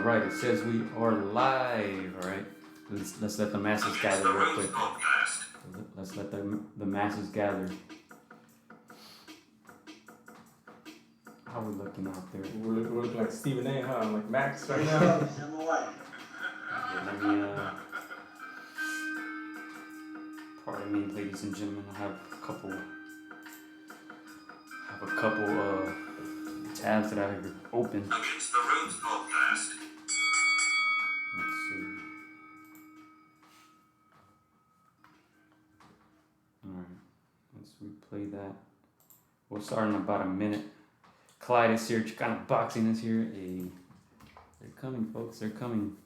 right, it says we are live. All right, let's let the masses gather real quick. Let's let the masses gather. How we looking out there? We're looking like Stephen A, huh? I'm like Max right now. Yeah, let me, pardon me, ladies and gentlemen. I have a couple tabs that I have open. Against the Ropes podcast. Let's see. Alright, let's replay that. We'll start in about a minute. Clyde is here, Xicana Boxing is here. Hey, they're coming, folks, they're coming.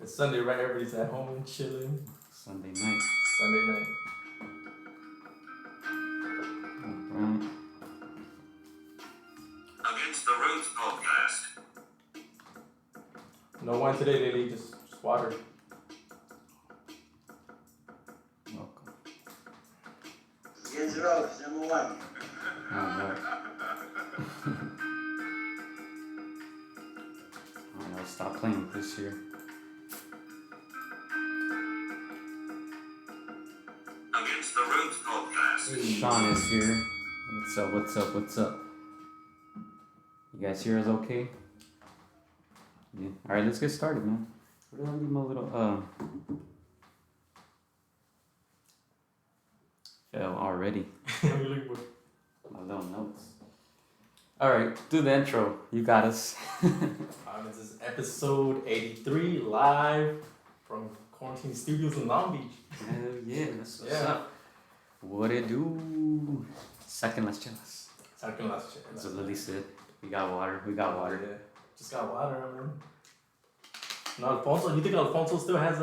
It's Sunday, right? Everybody's at home chilling. Sunday night. Sunday night. Alright. Against the Ropes podcast. No wine today, lady. Just water. Welcome. Against the ropes, number one. Alright. Alright, I'll stop playing with this here. Against the Ropes podcast. Sean is here. What's up? You guys hear us okay? Yeah. Alright, let's get started, man. Where did I leave my little, fell already. My little notes. Alright, do the intro. You got us. This is episode 83, live from Quarantine Studios in Long Beach. Hell yeah, that's what's Yeah. up. What it do? Second, let's chillas. Second last check. That's what Lily said. We got water. Yeah. Just got water, I mean. No, Alfonso, you think Alfonso still has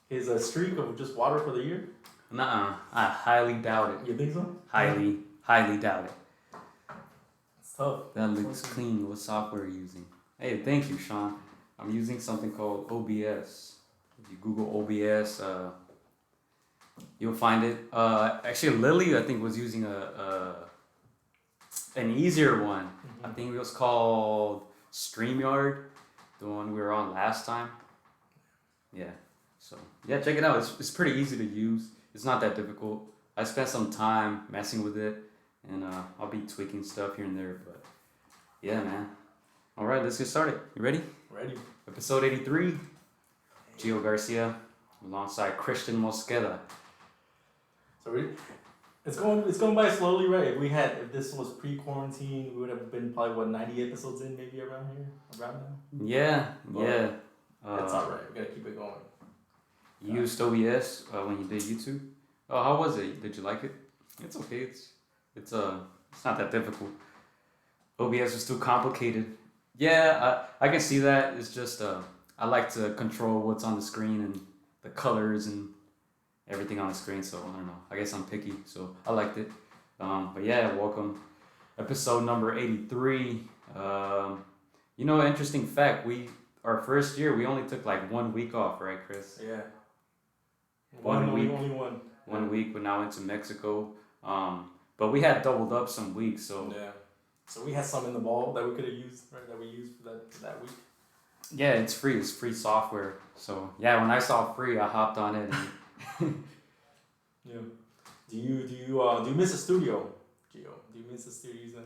his streak of just water for the year? Nuh-uh. I highly doubt it. You think so? Highly doubt it. It's tough. That looks clean. What software are you using? Hey, thank you, Sean. I'm using something called OBS. If you Google OBS, you'll find it. Actually, Lily, I think, was using an easier one. Mm-hmm. I think it was called StreamYard, the one we were on last time. Yeah. So yeah, check it out. It's pretty easy to use. It's not that difficult. I spent some time messing with it, and I'll be tweaking stuff here and there. But yeah, man. All right, let's get started. You ready? Ready. Episode 83. Gio Garcia alongside Christian Mosqueda. So it's going by slowly, right? If this was pre-quarantine, we would have been probably 90 episodes in, maybe around now. Yeah. It's all right. We gotta keep it going. You used OBS when you did YouTube. Oh, how was it? Did you like it? It's okay. It's not that difficult. OBS was too complicated. Yeah, I can see that. It's just I like to control what's on the screen and the colors and everything on the screen. So I don't know. I guess I'm picky. So I liked it. But yeah, welcome. Episode number 83. Interesting fact. Our first year we only took like 1 week off, right, Chris? Yeah. 1 week. Only one. 1 week, but now went to Mexico. But we had doubled up some weeks, so yeah. So we had some in the ball that we could have used, right? That we used for that week. yeah, it's free. It's free software. So yeah, when I saw free, I hopped on it. And Yeah. Do you miss the studio, Gio? Do you miss the studio?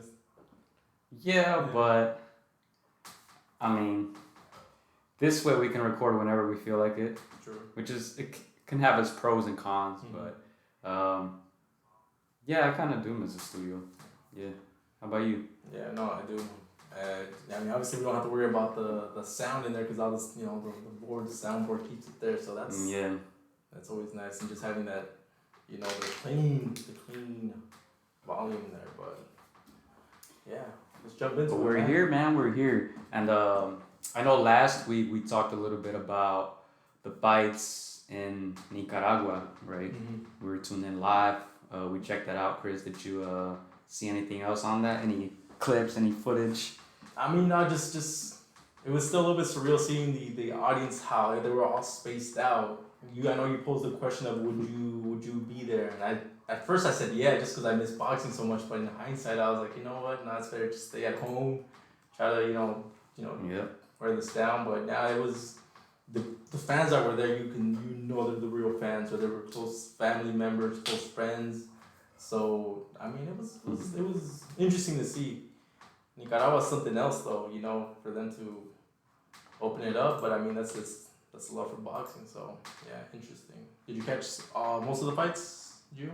yeah, but I mean, this way we can record whenever we feel like it, True. which is can have its pros and cons. Mhm. But yeah, I kind of do miss the studio. Yeah. How about you? Yeah, no, I do. I mean, obviously we don't have to worry about the sound in there because all this, the soundboard keeps it there. So that's that's always nice, and just having that, the clean volume there. But yeah, let's jump into But it. we're man. here, man. We're here, and I know last week we talked a little bit about the fights in Nicaragua, right? Mhm. We were tuned in live. We checked that out. Chris, did you see anything else on that? Any clips? Any footage? I mean, just it was still a little bit surreal seeing the audience, how they were all spaced out. I know you posed the question of would you be there, and at first I said yeah, just because I miss boxing so much. But in hindsight, I was like, you know what? No, it's better just stay at home, try to write this down. But now it was the fans that were there. You they're the real fans, or they were close family members, close friends. So I mean, it was interesting to see. Nicaragua was something else, though. For them to open it up. But I mean, that's a love for boxing. So yeah, interesting. Did you catch most of the fights, you?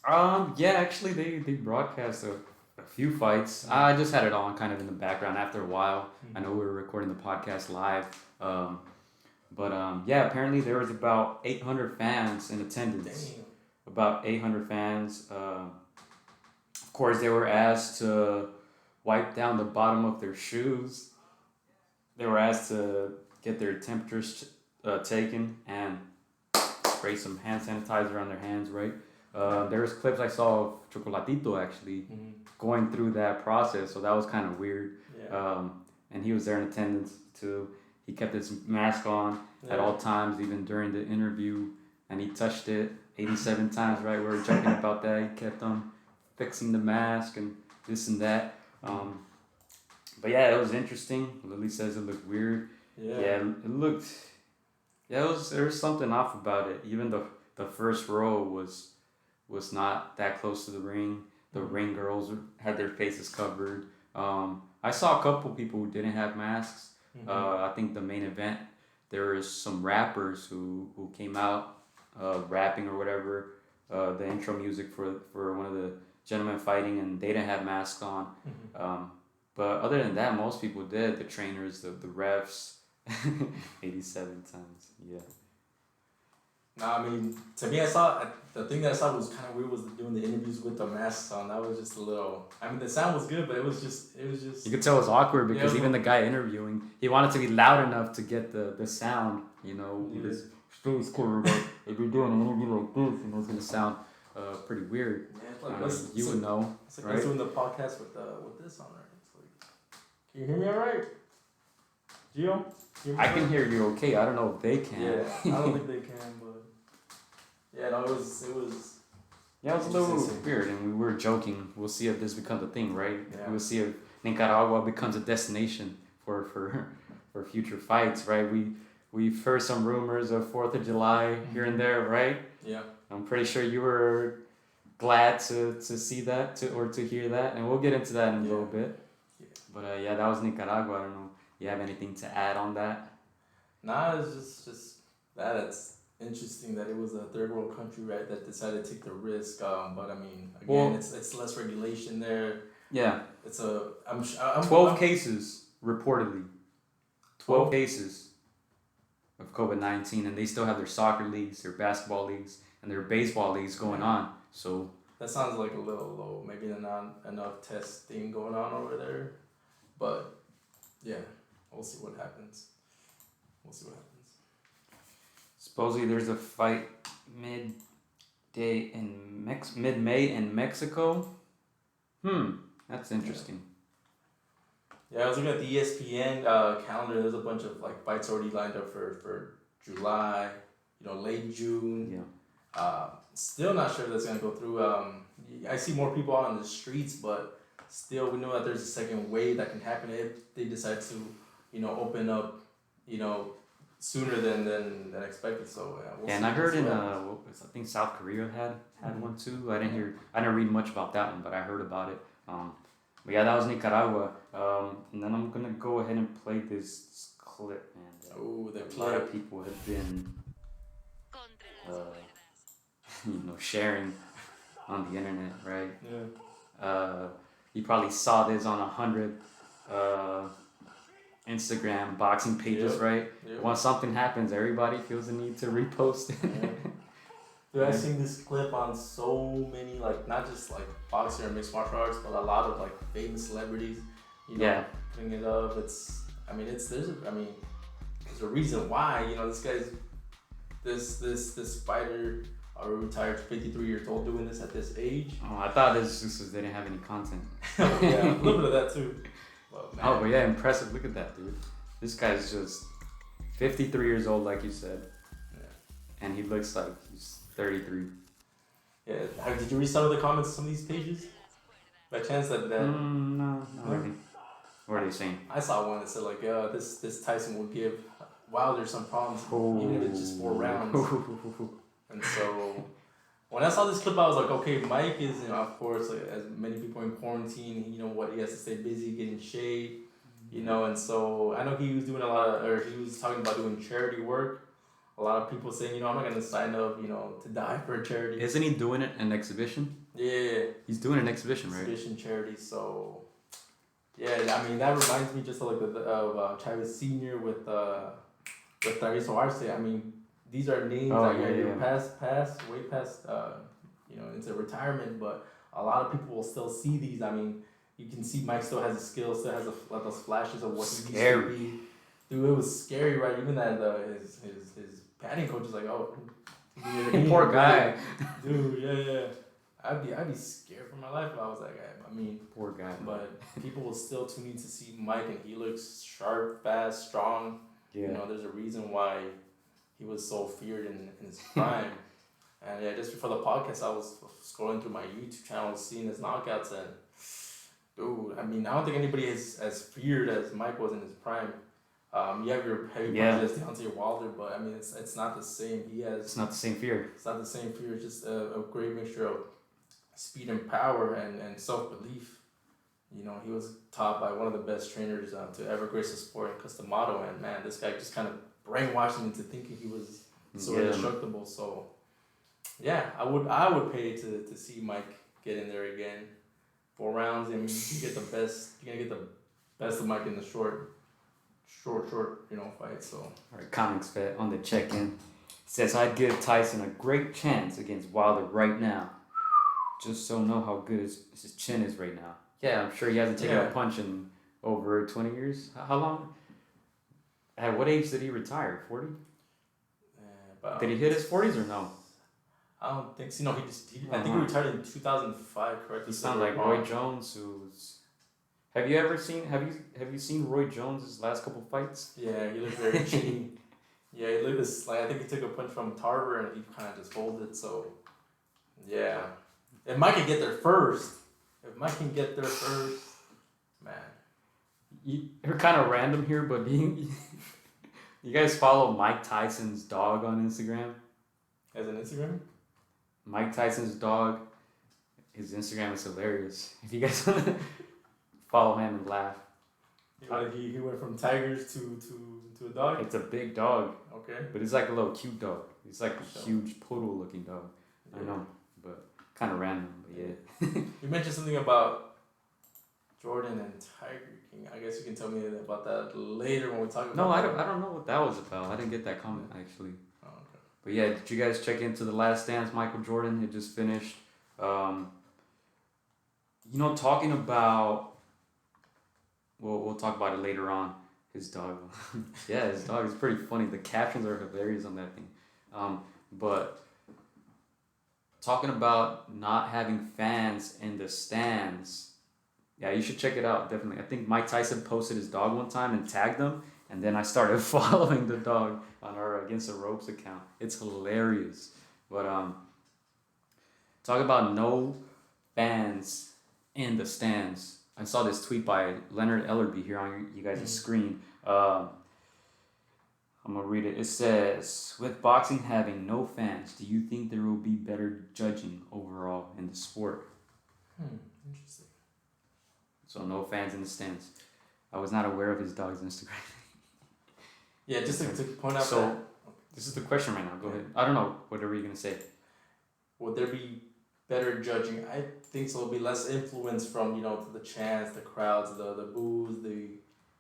Yeah, actually, they broadcast a few fights. I just had it on kind of in the background after a while. I know we were recording the podcast live. But yeah, apparently there was about 800 fans in attendance. Damn. About 800 fans. Of course, they were asked to wipe down the bottom of their shoes. They were asked to get their temperatures taken and spray some hand sanitizer on their hands, right? There's clips I saw of Chocolatito actually going through that process, so that was kind of weird. Yeah. And he was there in attendance too. He kept his mask on at all times, even during the interview, and he touched it 87 times, right? We were joking about that. He kept on fixing the mask and this and that. But yeah, it was interesting. Lily says it looked weird. Yeah. It looked. Yeah, there was something off about it. Even the first row was not that close to the ring. The ring girls had their faces covered. I saw a couple people who didn't have masks. I think the main event, there was some rappers who came out rapping or whatever. The intro music for one of the gentlemen fighting, and they didn't have masks on. But other than that, most people did. The trainers, the refs, 87 times. Yeah. No, I mean, to me, the thing that I saw was kind of weird was doing the interviews with the masks on. That was just a little. I mean, the sound was good, but it was just. You could tell it was awkward because even the guy interviewing, he wanted to be loud enough to get the sound. He was really cool. If you're doing an interview like this, it's gonna sound pretty weird. Yeah, it's like you would know. It's like us doing the podcast with this on, right? It's like, can you hear me all right, Gio? I can hear you okay. I don't know if they can. Yeah, I don't think they can, but yeah, no, it was. Yeah, it was a little weird, and we were joking. We'll see if this becomes a thing, right? Yeah. We'll see if Nicaragua becomes a destination for future fights, right? We've heard some rumors of 4th of July here and there, right? Yeah. I'm pretty sure you were glad to see that or to hear that, and we'll get into that in a little bit. Yeah. But yeah, that was Nicaragua. I don't know. You have anything to add on that? Nah, it's just that it's interesting that it was a third world country, right, that decided to take the risk. But I mean, again, it's less regulation there. Yeah. It's a 12 cases reportedly. 12 cases of COVID-19, and they still have their soccer leagues, their basketball leagues, and their baseball leagues going on. So that sounds like a little low. Maybe not enough testing going on over there, but yeah, we'll see what happens. Supposedly there's a fight mid-May in Mexico. That's interesting. Yeah, I was looking at the ESPN calendar. There's a bunch of fights already lined up for July, late June. Yeah. Still not sure if that's gonna go through. I see more people out on the streets, but still we know that there's a second wave that can happen if they decide to, open up, sooner than expected. So we'll see. And I heard I think South Korea had one too. I didn't read much about that one, but I heard about it. But yeah, that was Nicaragua. And then I'm gonna go ahead and play this clip, man. A lot of people have been, sharing on the internet, right? Yeah. You probably saw this on 100 Instagram boxing pages, right? Yep. When something happens, everybody feels the need to repost it. Yeah. Dude, I've seen this clip on so many, not just boxing or mixed martial arts, but a lot of famous celebrities, putting it up. There's a reason why, this guy's, this fighter, retired 53 years old, doing this at this age. Oh, I thought this just because they didn't have any content. Yeah, a little bit of that too. But yeah, impressive. Look at that, dude. This guy's just 53 years old, like you said. Yeah. And he looks like he's 33. Yeah. Did you read some of the comments on some of these pages? By chance that? No, not really. What are they saying? I saw one that said like, this Tyson will give Wilder some problems, even if it's just 4 rounds. And so when I saw this clip, I was like, okay, Mike is, of course, like, as many people in quarantine, he has to stay busy getting shape, and so I know he was doing he was talking about doing charity work. A lot of people saying, I'm not going to sign up, to die for a charity. Isn't he doing it in exhibition? Yeah. He's doing an exhibition, right? Exhibition charity, so... Yeah, I mean, that reminds me just of Chavez Sr. with Tariso Arce. I mean, these are names that are way past, into retirement, but a lot of people will still see these. I mean, you can see Mike still has a skill, still has those flashes of what he used to be. Dude, it was scary, right? Even that his batting coach is like, oh, poor guy. Dude, yeah. I'd be scared for my life if I was that guy. I mean, poor guy. But people will still tune in to see Mike, and he looks sharp, fast, strong. Yeah. There's a reason why he was so feared in his prime. And yeah, just before the podcast, I was scrolling through my YouTube channel, seeing his knockouts, and dude, I mean, I don't think anybody is as feared as Mike was in his prime. You have your heavy punches, Deontay Wilder, but I mean, it's not the same. It's not the same fear. It's not the same fear. It's just a great mixture of speed and power and self-belief. He was taught by one of the best trainers to ever grace the sport in Customato, and man, this guy just kind of brainwashed him into thinking he was so indestructible. So yeah, I would pay to see Mike get in there again. 4 rounds, I mean, you're gonna get the best of Mike in the short fight. So all right, Comics Vet on the check-in says, I'd give Tyson a great chance against Wilder right now. Just so know how good his chin is right now. Yeah, I'm sure he hasn't taken a punch in over 20 years. How long? At what age did he retire? 40? Did he hit his 40s or no? I don't think so. No, I think he retired in 2005, correct? He sounds like Roy Jones, who's... Have you seen Roy Jones' last couple fights? Yeah, he looked very chinny. Yeah, he looked I think he took a punch from Tarver and he kind of just folded. So, yeah. If Mike can get there first, man. You're kind of random here, but you guys follow Mike Tyson's dog on Instagram? As an Instagram? Mike Tyson's dog, his Instagram is hilarious. If you guys want to follow him and laugh. He went from tigers to a dog? It's a big dog. Okay. But it's like a little cute dog. It's like a huge poodle looking dog. Yeah. I know, but kind of random, but yeah. You mentioned something about Jordan and Tiger King. I guess you can tell me about that later when we talk about I don't know what that was about. I didn't get that comment, actually. Oh, okay. But yeah, did you guys check into The Last Dance? Michael Jordan had just finished. Talking about... We'll talk about it later on. His dog. Yeah, his dog is pretty funny. The captions are hilarious on that thing. But talking about not having fans in the stands. Yeah, you should check it out, definitely. I think Mike Tyson posted his dog one time and tagged him. And then I started following the dog on our Against the Ropes account. It's hilarious. But talk about no fans in the stands. I saw this tweet by Leonard Ellerby here on you guys' screen. I'm going to read it. It says, with boxing having no fans, do you think there will be better judging overall in the sport? Interesting. So no fans in the stands. I was not aware of his dog's Instagram. Yeah, just to point out so, this is the question right now. Go ahead. I don't know. Whatever you're going to say. Would there be better judging? I think so. It'll be less influence from, the chants, the crowds, the boos,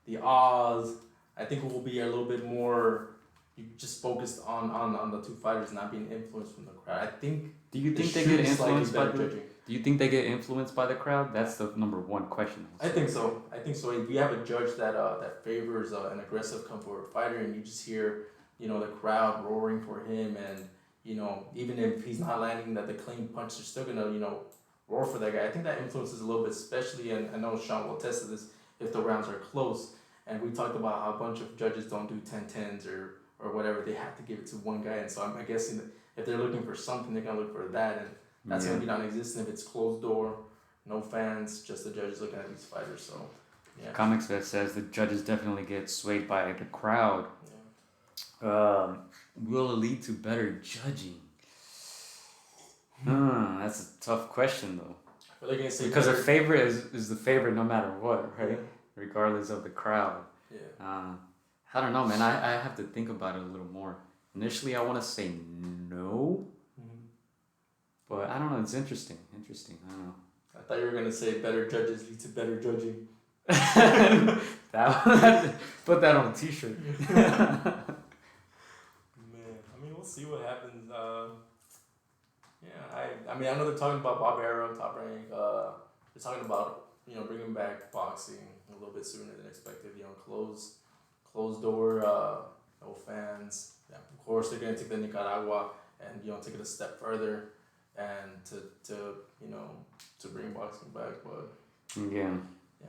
the ahs. I think it will be a little bit more just focused on the two fighters not being influenced from the crowd. I think. Do you think they get influenced by the? Do you think they get influenced by the crowd? That's the number one question. I think so. If you have a judge that favors an aggressive come forward fighter, and you just hear the crowd roaring for him, and even if he's not landing the clean punch, they're still gonna roar for that guy. I think that influences a little bit, especially, and I know Sean will attest to this, if the rounds are close. And we talked about how a bunch of judges don't do 10-10s or whatever. They have to give it to one guy. And so I'm guessing that if they're looking for something, they're going to look for that. And that's going to be non-existent if it's closed door, no fans, just the judges looking at these fighters. So Yeah. Comics Vet says the judges definitely get swayed by the crowd. Yeah. Will it lead to better judging? That's a tough question though. Because a favorite is the favorite no matter what, right? Yeah. Regardless of the crowd. Yeah. I don't know, man. I have to think about it a little more. Initially, I want to say no. But I don't know. It's interesting. I don't know. I thought you were going to say better judges lead to better judging. Put that on a t-shirt. Man, I mean, we'll see what happens. I mean, I know they're talking about Bob Arrow, Top Rank. They're talking about, bringing back boxing a little bit sooner than expected. Closed door, no fans. Yeah, of course, they're going to take the Nicaragua and, take it a step further and to bring boxing back. But yeah,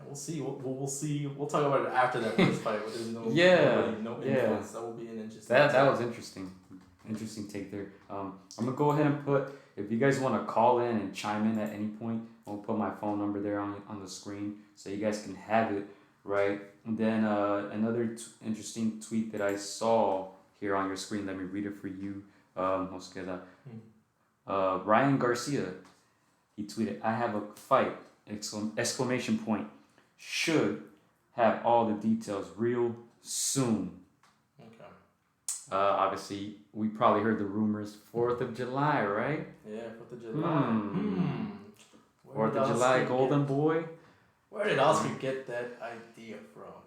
we'll see. We'll see. We'll talk about it after that first fight. But there's no influence. That will be an interesting. That was interesting. Interesting take there. I'm gonna go ahead and put, if you guys want to call in and chime in at any point, I'll put my phone number there on the screen so you guys can have it, right? And then another interesting tweet that I saw here on your screen. Let me read it for you. Ryan Garcia, he tweeted, "I have a fight! Exclamation point. Should have all the details real soon." Okay. Obviously, we probably heard the rumors. 4th of July, right? Yeah, 4th of July. 4th of July, Golden Boy. Where did Oscar get that idea from?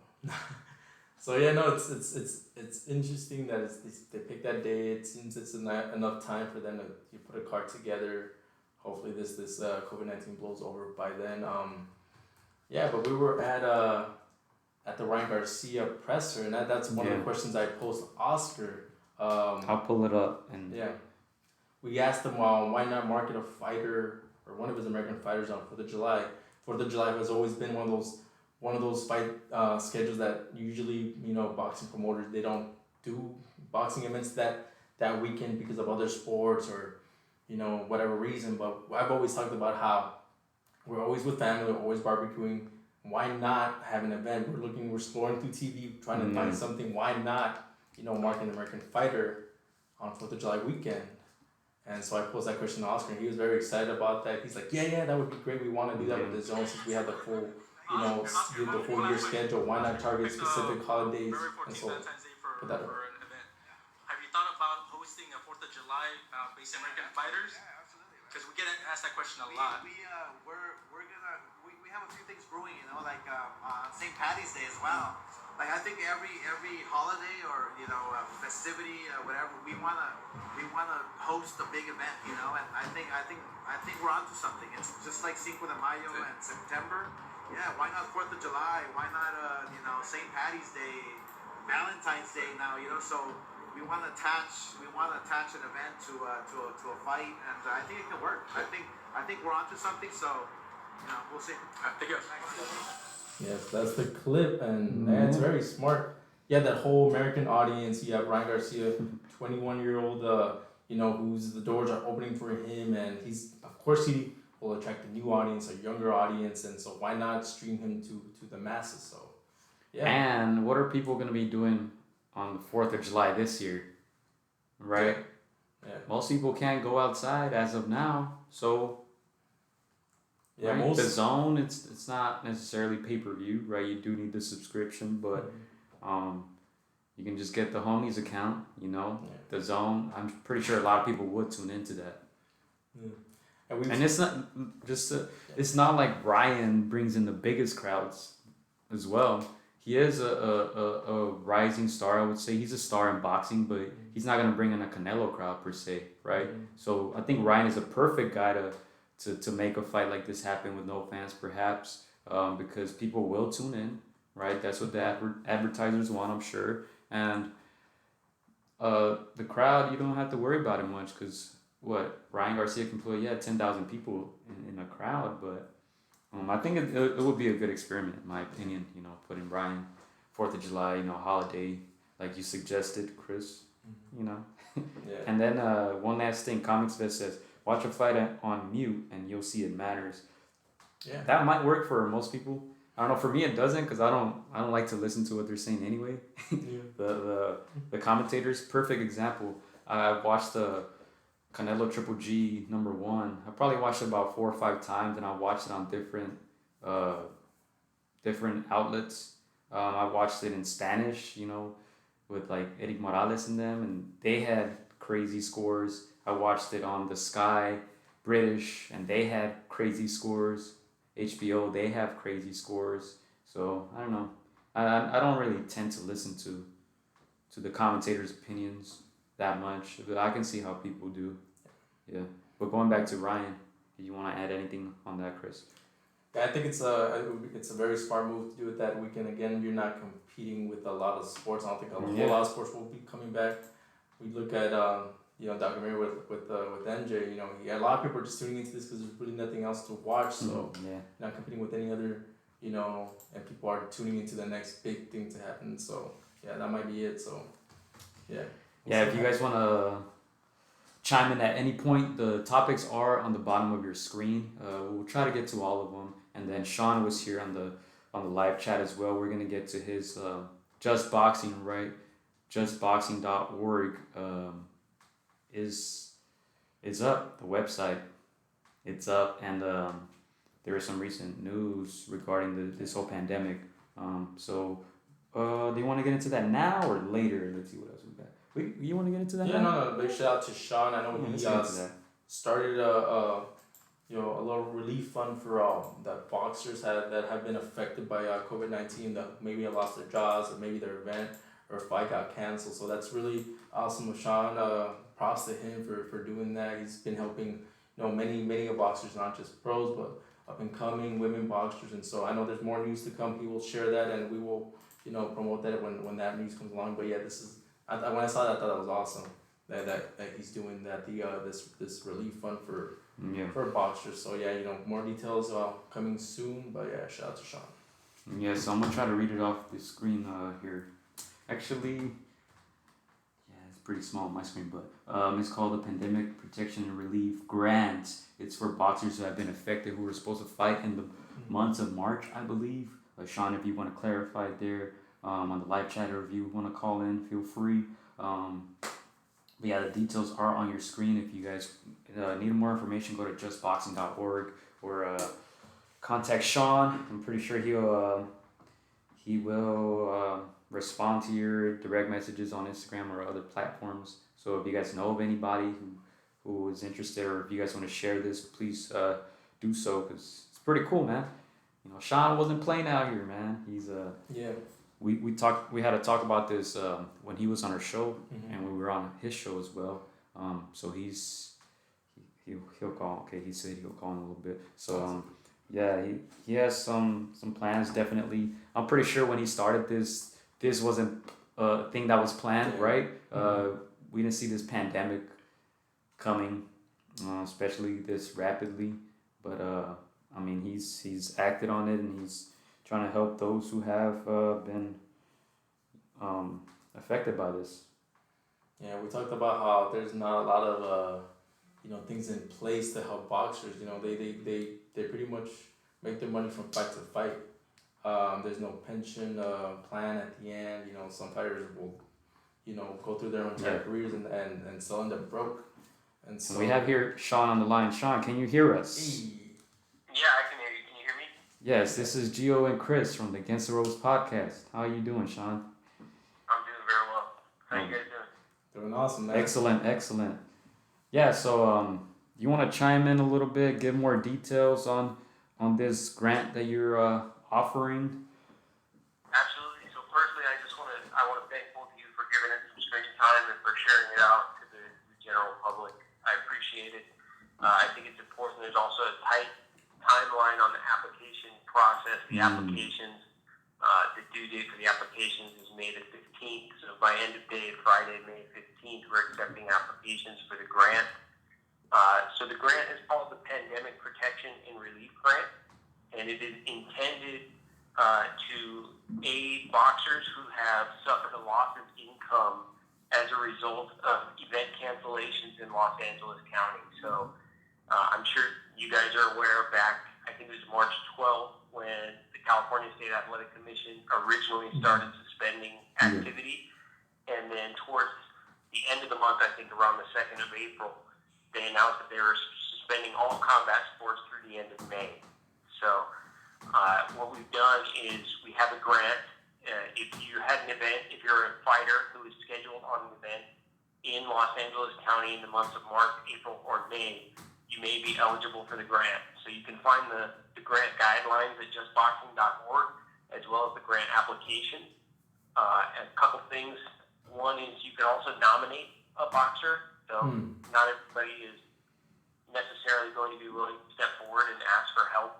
So yeah, no, it's interesting that they picked that day. It seems it's enough time for them to put a card together. Hopefully this COVID-19 blows over by then. But we were at the Ryan Garcia presser, and that's one of the questions I posed to Oscar. I'll pull it up and we asked him why not market a fighter or one of his American fighters on 4th of July. 4th of July has always been one of those fight schedules that usually boxing promoters, they don't do boxing events that weekend because of other sports or whatever reason. But I've always talked about how we're always with family, we're always barbecuing. Why not have an event? We're scrolling through TV trying to find something. Why not mark an American fighter on 4th of July weekend? And so I posed that question to Oscar, and he was very excited about that. He's like, yeah, that would be great. We want to do that with the zone since we have the full the full year schedule. Why not target specific holidays? And so put that up. Have you thought about hosting a 4th of July based American fighters? Because we get asked that question a lot. We have a few things brewing, like St. Patty's Day as well. Like I think every holiday or festivity, whatever, we wanna host a big event, and I think we're onto something. It's just like Cinco de Mayo and September. Yeah, why not 4th of July? Why not St. Patty's Day, Valentine's Day now? So we want to attach an event to a fight, and I think it can work. I think we're onto something. So we'll see. Yes, that's the clip, and it's very smart. Yeah, that whole American audience. You have Ryan Garcia, 21-year-old, who's the doors are opening for him, and he will attract a new audience, a younger audience, and so why not stream him to the masses? So, yeah. And what are people going to be doing on the 4th of July this year? Right? Yeah. Most people can't go outside as of now, so. Yeah, right? The zone, it's not necessarily pay-per-view, right? You do need the subscription, but you can just get the homies account, the zone. I'm pretty sure a lot of people would tune into that. Yeah. And it's not just it's not like Ryan brings in the biggest crowds as well. He is a rising star, I would say. He's a star in boxing, but he's not going to bring in a Canelo crowd per se, right? So I think Ryan is a perfect guy to make a fight like this happen with no fans, perhaps, because people will tune in, right? That's what the advertisers want, I'm sure. And the crowd, you don't have to worry about it much because Ryan Garcia can put 10,000 people in a crowd, but I think it would be a good experiment, in my opinion. Putting Ryan 4th of July, holiday like you suggested, Chris. Yeah. And then one last thing, Comics Vet says, watch a fight on mute and you'll see it matters. Yeah. That might work for most people. I don't know. For me, it doesn't because I don't like to listen to what they're saying anyway. The commentators, perfect example. I watched the Canelo Triple G #1. I probably watched it about 4 or 5 times, and I watched it on different outlets. I watched it in Spanish, with like Eric Morales in them, and they had crazy scores. I watched it on the Sky British, and they had crazy scores. HBO, they have crazy scores. So I don't know. I don't really tend to listen to the commentators' opinions that much, but I can see how people do. Yeah. But going back to Ryan, do you want to add anything on that, Chris? Yeah, I think it's a very smart move to do it that weekend. Again, you're not competing with a lot of sports. I don't think a whole lot of sports will be coming back. We look at documentary with MJ. A lot of people are just tuning into this because there's really nothing else to watch. So not competing with any other, and people are tuning into the next big thing to happen. So yeah, that might be it. So yeah. If you guys want to chime in at any point, the topics are on the bottom of your screen. We'll try to get to all of them. And then Sean was here on the live chat as well. We're gonna get to his Just Boxing, right? JustBoxing.org is up. The website, it's up, and there is some recent news regarding this whole pandemic. So do you want to get into that now or later? Let's see what else we got. You want to get into that? Yeah, no. Big shout out to Sean. I know he started a little relief fund for the boxers that have been affected by COVID-19, that maybe have lost their jobs or maybe their event or fight got canceled. So that's really awesome with Sean. Props to him for doing that. He's been helping many boxers, not just pros, but up and coming women boxers. And so I know there's more news to come. He will share that, and we will promote that when that news comes along. But yeah, when I saw that, I thought that was awesome that he's doing that, this relief fund for boxers. So yeah, more details coming soon. But yeah, shout out to Sean. Yeah, so I'm gonna try to read it off the screen here. Actually, it's pretty small on my screen, but it's called the Pandemic Protection and Relief Grant. It's for boxers who have been affected who were supposed to fight in the months of March, I believe. Sean, if you want to clarify there on the live chat, or if you want to call in, feel free. But yeah, the details are on your screen. If you guys need more information, go to justboxing.org or contact Sean. I'm pretty sure he will respond to your direct messages on Instagram or other platforms. So if you guys know of anybody who is interested, or if you guys want to share this, please do so, because it's pretty cool, man. Sean wasn't playing out here, man. He's We had to talk about this when he was on our show, and we were on his show as well. So he'll call. Okay, he said he'll call in a little bit. So he has some plans, definitely. I'm pretty sure when he started this wasn't a thing that was planned, right? We didn't see this pandemic coming, especially this rapidly. But I mean, he's acted on it, and he's trying to help those who have been affected by this. Yeah, we talked about how there's not a lot of things in place to help boxers. They pretty much make their money from fight to fight. There's no pension plan at the end. Some fighters will go through their entire careers and still end up broke. And so we have here Sean on the line. Sean, can you hear us? Yeah, I can hear you. Can you hear me? Yes, this is Gio and Chris from the Against the Ropes podcast. How are you doing, Sean? I'm doing very well. How you guys doing? Doing awesome, man. Excellent. Yeah, so you want to chime in a little bit, give more details on this grant that you're offering? Absolutely. So firstly, I want to thank both of you for giving it some screen time and for sharing it out to the general public. I appreciate it. I think it's important. There's also a tight timeline on the application process. The applications, the due date for the applications is May the 15th. So by end of day, Friday, May 15th, we're accepting applications for the grant. So the grant is called the Pandemic Protection and Relief Grant, and it is intended to aid boxers who have suffered a loss of income as a result of event cancellations in Los Angeles County. So I'm sure you guys are aware, back, I think it was March 12th, when the California State Athletic Commission originally started suspending activity, and then towards the end of the month, I think around the 2nd of April, they announced that they were suspending all combat sports through the end of May. So what we've done is we have a grant. If you had an event, if you're a fighter who is scheduled on an event in Los Angeles County in the months of March, April, or May, you may be eligible for the grant. So you can find the grant guidelines at justboxing.org, as well as the grant application. And a couple things. One is you can also nominate a boxer. So not everybody is necessarily going to be willing to step forward and ask for help.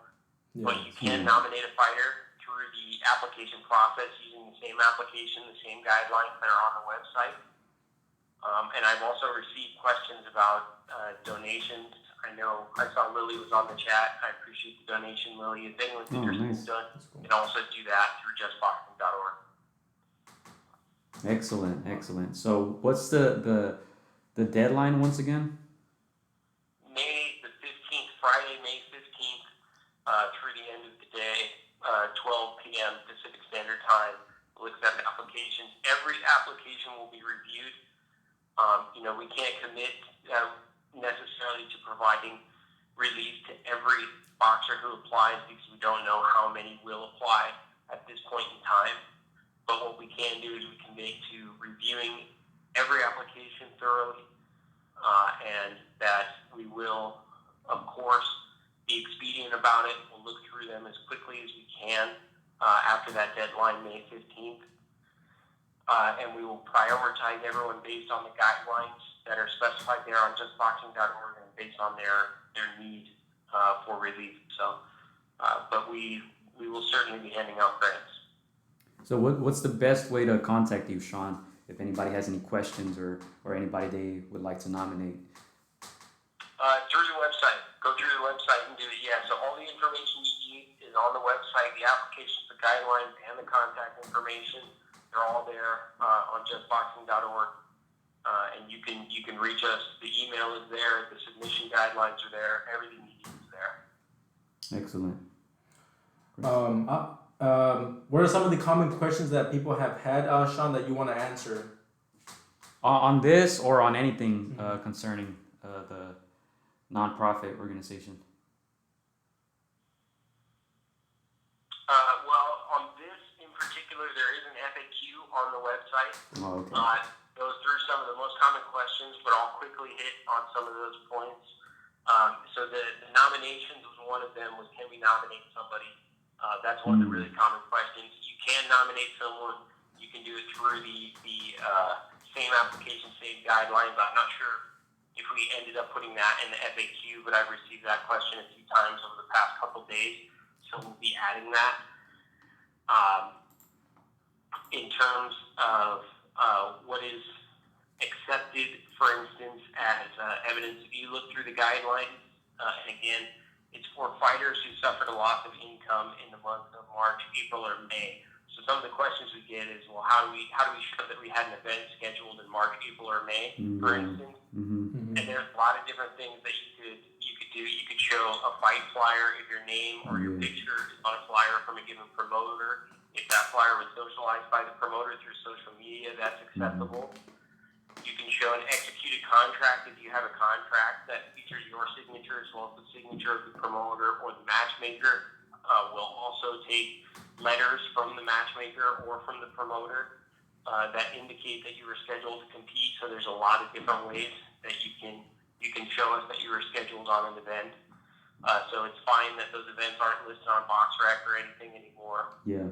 But you can nominate a fighter through the application process using the same application, the same guidelines that are on the website. And I've also received questions about donations. I know I saw Lily was on the chat. I appreciate the donation, Lily. If anyone's interested in doing, you can also do that through justboxing.org. Excellent. So what's the deadline once again? May the 15th, Friday, May 15th, through the end of the day, 12 p.m. Pacific Standard Time. We'll accept applications. Every application will be reviewed. We can't commit necessarily to providing relief to every boxer who applies because we don't know how many will apply at this point in time. But what we can do is we commit to reviewing every application thoroughly, and that we will, of course, be expedient about it. We'll look through them as quickly as we can after that deadline, May 15th. And we will prioritize everyone based on the guidelines that are specified there on justboxing.org and based on their need for relief. So, but we will certainly be handing out grants. So what's the best way to contact you, Sean, if anybody has any questions or anybody they would like to nominate? Through the website. Go through the website and do it. Yeah, so all the information you need is on the website, the applications, the guidelines, and the contact information. They're all there on justboxing.org. And you can reach us. The email is there. The submission guidelines are there. Everything you need is there. Excellent. What are some of the common questions that people have had, Sean, that you want to answer? On this or on anything concerning the nonprofit organization? Well, on this in particular, there is an FAQ on the website. Oh, okay. Goes through some of the most common questions, but I'll quickly hit on some of those points. So the nominations was one of them, was can we nominate somebody? That's one of the really common questions. You can nominate someone. You can do it through the same application, same guidelines. I'm not sure if we ended up putting that in the FAQ, but I've received that question a few times over the past couple days, so we'll be adding that. In terms of what is accepted, for instance, as evidence, if you look through the guidelines, and again, it's for fighters who suffered a loss of income in the months of March, April, or May. So some of the questions we get is, well, how do we show that we had an event scheduled in March, April, or May, for instance? And there's a lot of different things that you could do. You could show a fight flyer if your name or your picture is on a flyer from a given promoter. If that flyer was socialized by the promoter through social media, that's acceptable. You can show an executed contract if you have a contract that features your signature as well as the signature of the promoter or the matchmaker. We'll also take letters from the matchmaker or from the promoter that indicate that you were scheduled to compete. So there's a lot of different ways that you can show us that you were scheduled on an event. So it's fine that those events aren't listed on BoxRec or anything anymore. Yeah.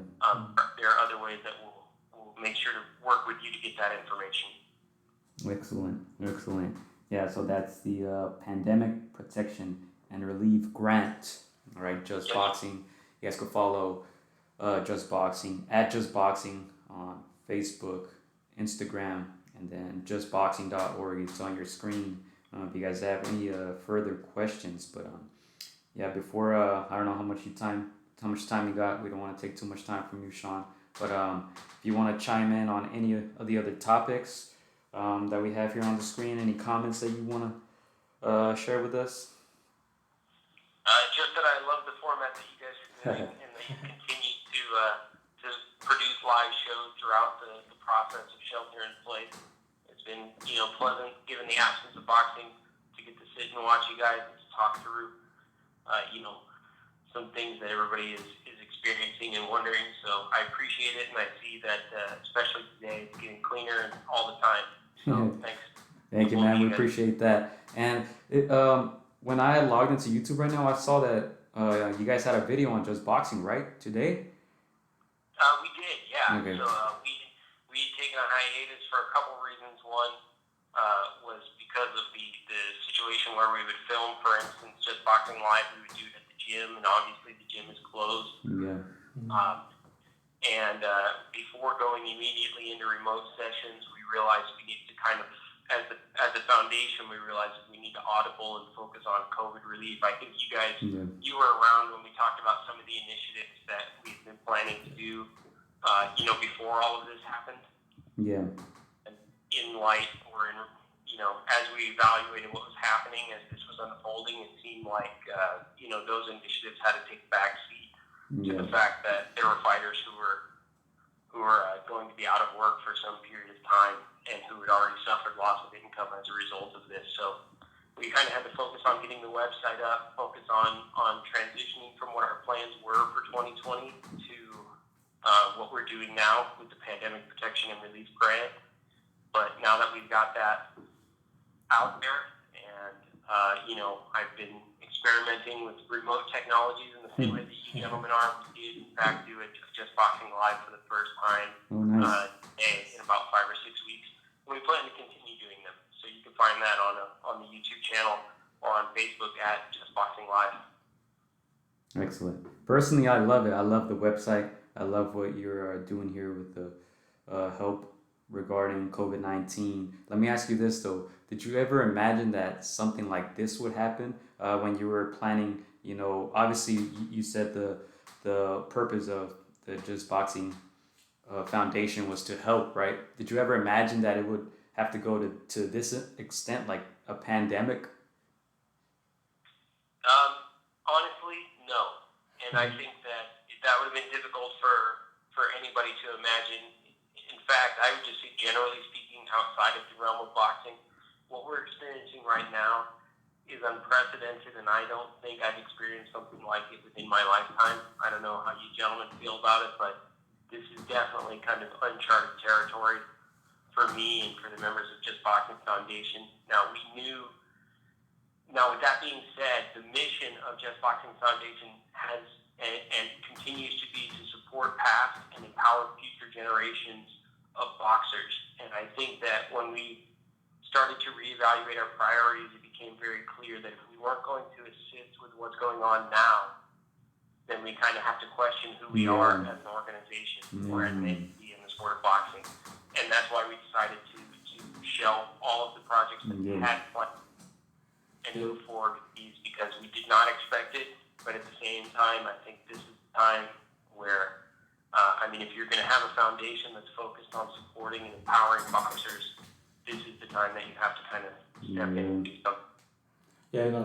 There are other ways that we'll make sure to work with you to get that information. Excellent. Yeah, so that's the Pandemic Protection and Relief Grant. All right, Just Boxing. You guys could follow Just Boxing at Just Boxing on Facebook, Instagram, and then justboxing.org. It's on your screen. If you guys have any further questions, but yeah, before I don't know how much time you got. We don't want to take too much time from you, Sean. But if you want to chime in on any of the other topics that we have here on the screen, any comments that you want to share with us? Just that I love the format that you guys are doing and that you continue throughout the process of shelter in place. It's been, pleasant given the absence of boxing to get to sit and watch you guys and to talk through, some things that everybody is experiencing and wondering. So I appreciate it, and I see that, especially today, it's getting cleaner and all the time. So thanks. Thank you, man. We appreciate that. And when I logged into YouTube right now, I saw that you guys had a video on Just Boxing, right? Today? We did, yeah. Okay. So we had taken a hiatus for a couple of reasons. One was because of the situation where we would film, for instance, Just Boxing Live, we would do it at the gym, and obviously the gym is closed. Yeah. And before going immediately into remote sessions, we realized we need to kind of, as a foundation, we realized we need to audible and focus on COVID relief. I think you guys, you were around when we talked about some of the initiatives that we've been planning to do, before all of this happened. Yeah. And in light, or in, as we evaluated what was happening as this was unfolding, it seemed like, those initiatives had to take a backseat to the fact that there were fighters who were going to be out of work for some period of time and who had already suffered loss of income as a result of this. So we kind of had to focus on getting the website up, focus on transitioning from what our plans were for 2020 to what we're doing now with the Pandemic Protection and Relief Grant. But now that we've got that out there, and I've been experimenting with remote technologies in the same way that you gentlemen are. We did, in fact, do a Just Boxing Live for the first time in about 5 or 6 weeks. And we plan to continue doing them. So you can find that on the YouTube channel or on Facebook at Just Boxing Live. Excellent. Personally, I love it. I love the website. I love what you're doing here with the help regarding COVID-19. Let me ask you this, though. Did you ever imagine that something like this would happen when you were planning? Obviously, you said the purpose of the Just Boxing Foundation was to help, right? Did you ever imagine that it would have to go to this extent, like a pandemic? Honestly, no. And I think that would have been difficult for anybody to imagine. In fact, I would just say, generally speaking, outside of the realm of boxing, what we're experiencing right now is unprecedented, and I don't think I've experienced something like it within my lifetime. I don't know how you gentlemen feel about it, but this is definitely kind of uncharted territory for me and for the members of Just Boxing Foundation. Now, with that being said, the mission of Just Boxing Foundation has and continues to be to support past and empower future generations of boxers. And I think that when we started to reevaluate our priorities, it became very clear that if we weren't going to assist with what's going on now, then we kind of have to question who we are as an organization or as an entity in the sport of boxing. And that's why we decided to shelve all of the projects that we had planned and move forward with these, because we did not expect it. But at the same time, I think this is the time where, if you're going to have a foundation that's focused on supporting and empowering boxers, this is the time that you have to kind of step in and do something. Yeah,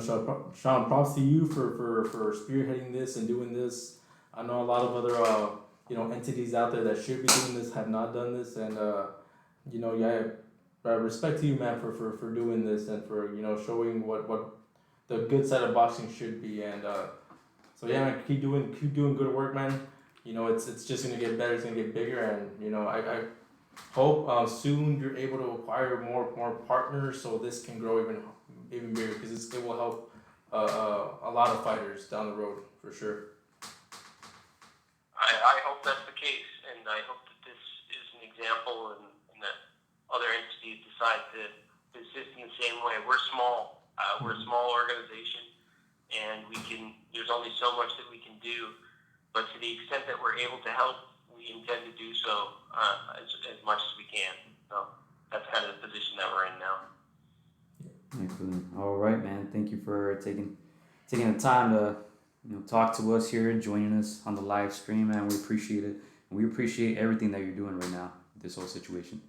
Sean, props to you for spearheading this and doing this. I know a lot of other entities out there that should be doing this have not done this, and respect to you, man, for doing this and for showing what the good side of boxing should be. And so yeah, man, keep doing good work, man. It's just gonna get better. It's gonna get bigger, and I hope soon you're able to acquire more partners so this can grow even bigger, because it will help a lot of fighters down the road for sure. I hope that's the case, and I hope that this is an example, and that other entities decide to assist in the same way. We're small. We're a small organization, and there's only so much that we can do. But to the extent that we're able to help, we intend to do so as much as we can. So that's kind of the position that we're in now. Excellent. All right, man. Thank you for taking the time to talk to us here, joining us on the live stream, man. We appreciate it. And we appreciate everything that you're doing right now, this whole situation.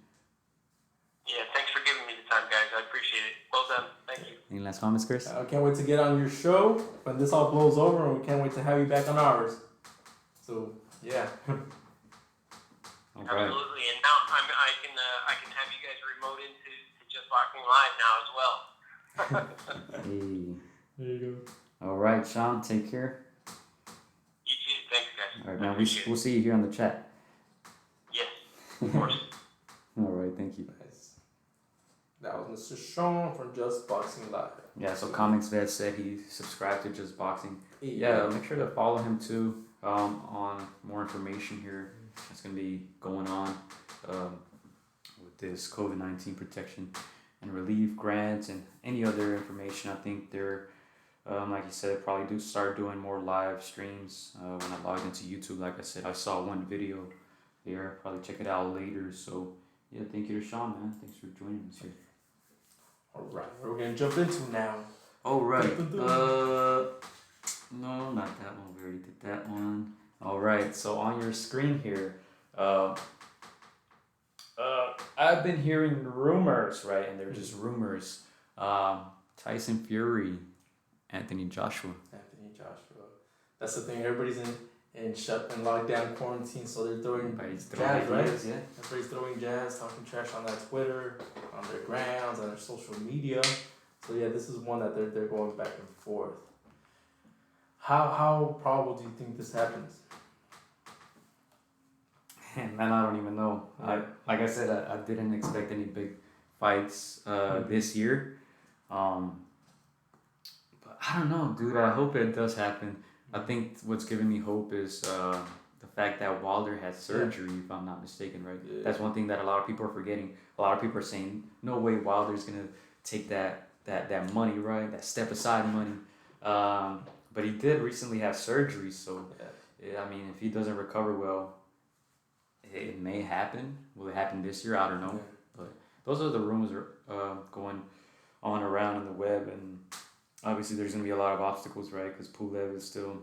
Yeah, thanks for giving me the time, guys. I appreciate it. Well done. Thank you. Any last comments, Chris? I can't wait to get on your show when this all blows over, and we can't wait to have you back on ours. So, yeah. All right. Absolutely, and now I can have you guys remote into Just Boxing Live now as well. Hey. There you go. All right, Sean, take care. You too. Thanks, guys. All right, man. We'll see you here on the chat. Yes, of course. All right, thank you. Nice. That was Mr. Sean from Just Boxing Live. Yeah, so Comics Vet said he subscribed to Just Boxing. Yeah, make sure to follow him too on more information here that's going to be going on with this COVID-19 protection and relief grants and any other information. I think they're, like you said, probably do start doing more live streams when I logged into YouTube. Like I said, I saw one video there. Probably check it out later. So, yeah, thank you to Sean, man. Thanks for joining us here. All right, we're going to jump into now. All right. No, not that one. We already did that one. All right. So on your screen here, I've been hearing rumors, right? And they're just rumors. Tyson Fury, Anthony Joshua. That's the thing. Everybody's in lockdown quarantine, so they're throwing Everybody's jabs, right? ideas, yeah. Everybody's throwing jabs, talking trash on that Twitter, on their grams, on their social media. So yeah, this is one that they're going back and forth. How probable do you think this happens? Man, I don't even know. Like I said, I didn't expect any big fights this year. But I don't know, dude. I hope it does happen. I think what's giving me hope is the fact that Wilder had surgery, if I'm not mistaken, right? Yeah. That's one thing that a lot of people are forgetting. A lot of people are saying, no way Wilder's going to take that money, right? That step aside money. But he did recently have surgery, so, yeah, I mean, if he doesn't recover well, it may happen. Will it happen this year? I don't know. Yeah. But those are the rumors going on around in the web, and obviously there's going to be a lot of obstacles, right? Because Pulev is still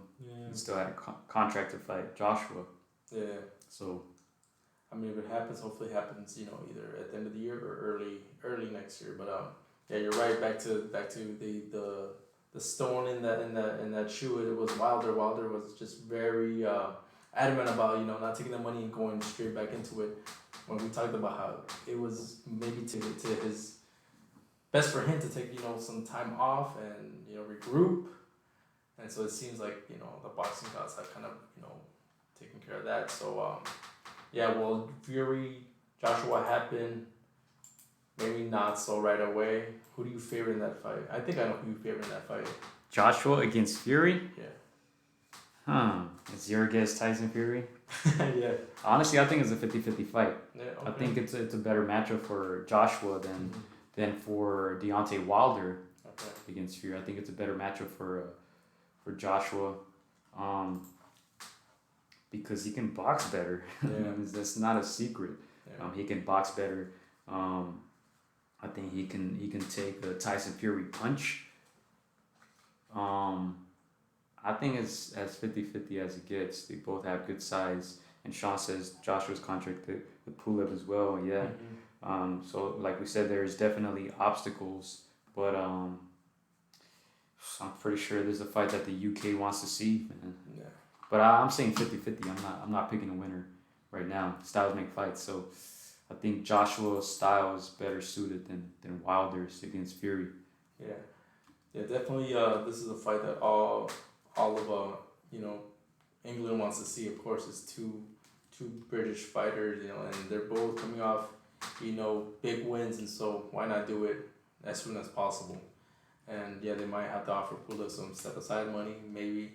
had a contract to fight Joshua. Yeah. So, I mean, if it happens, hopefully it happens, either at the end of the year or early next year. But yeah, you're right. Back to the stone in that shoe. It was Wilder. Wilder was just very adamant about not taking the money and going straight back into it. When we talked about how it was maybe to his best for him to take some time off and regroup, and so it seems like the boxing gods have kind of taken care of that. So yeah, well, Fury Joshua happened, maybe not so right away. Who do you favor in that fight? I think I know who you favor in that fight. Joshua against Fury? Yeah. It's your guess, Tyson Fury? Yeah. Honestly, I think it's a 50-50 fight. Yeah, okay. I think it's a better matchup for Joshua than for Deontay Wilder against Fury. I think it's a better matchup for Joshua because he can box better. Yeah. That's not a secret. Yeah. He can box better. I think he can take a Tyson Fury punch. I think it's as 50-50 as it gets. They both have good size. And Sean says Joshua's contracted with Pulev as well. Yeah. Mm-hmm. So like we said, there's definitely obstacles, but I'm pretty sure there's a fight that the UK wants to see, man. Yeah. But I'm saying 50-50. I'm not picking a winner right now. Styles make fights, so I think Joshua's style is better suited than Wilder's against Fury. Yeah. Yeah, definitely. This is a fight that all of England wants to see. Of course, it's two British fighters, and they're both coming off, big wins, and so why not do it as soon as possible? And yeah, they might have to offer Pulev some step aside money, maybe.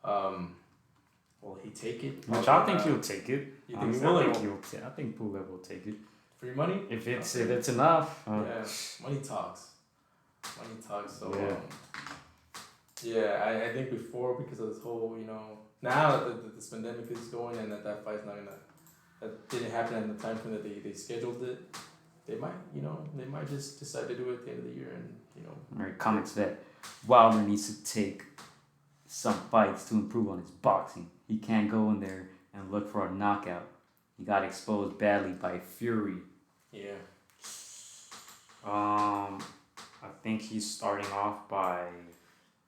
Will he take it? Which I think he'll take it. You think he will? I think Pulev will take it. Free money? If it's enough. Yeah, money talks. Money talks. So yeah, I think before, because of this whole, now that this pandemic is going and that fight's not that didn't happen in the time frame that they scheduled it, they might just decide to do it at the end of the year and, All right, Comics Vet. Wilder needs to take some fights to improve on his boxing. He can't go in there and look for a knockout. He got exposed badly by Fury. Yeah. I think he's starting off by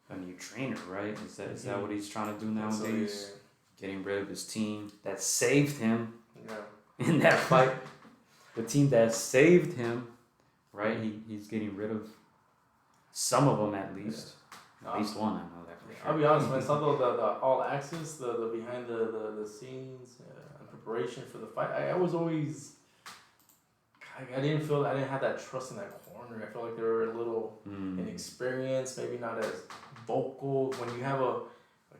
a new trainer, right? Is that what he's trying to do nowadays? So, yeah. Getting rid of his team that saved him. Yeah. in that fight. The team that saved him, right? He's getting rid of some of them at least. Yeah. At least one, I know that for sure. I'll be honest, when I saw the all access, the behind the scenes and preparation for the fight, I was always, I didn't have that trust in that corner. I felt like they were a little inexperienced, maybe not as vocal. When you have a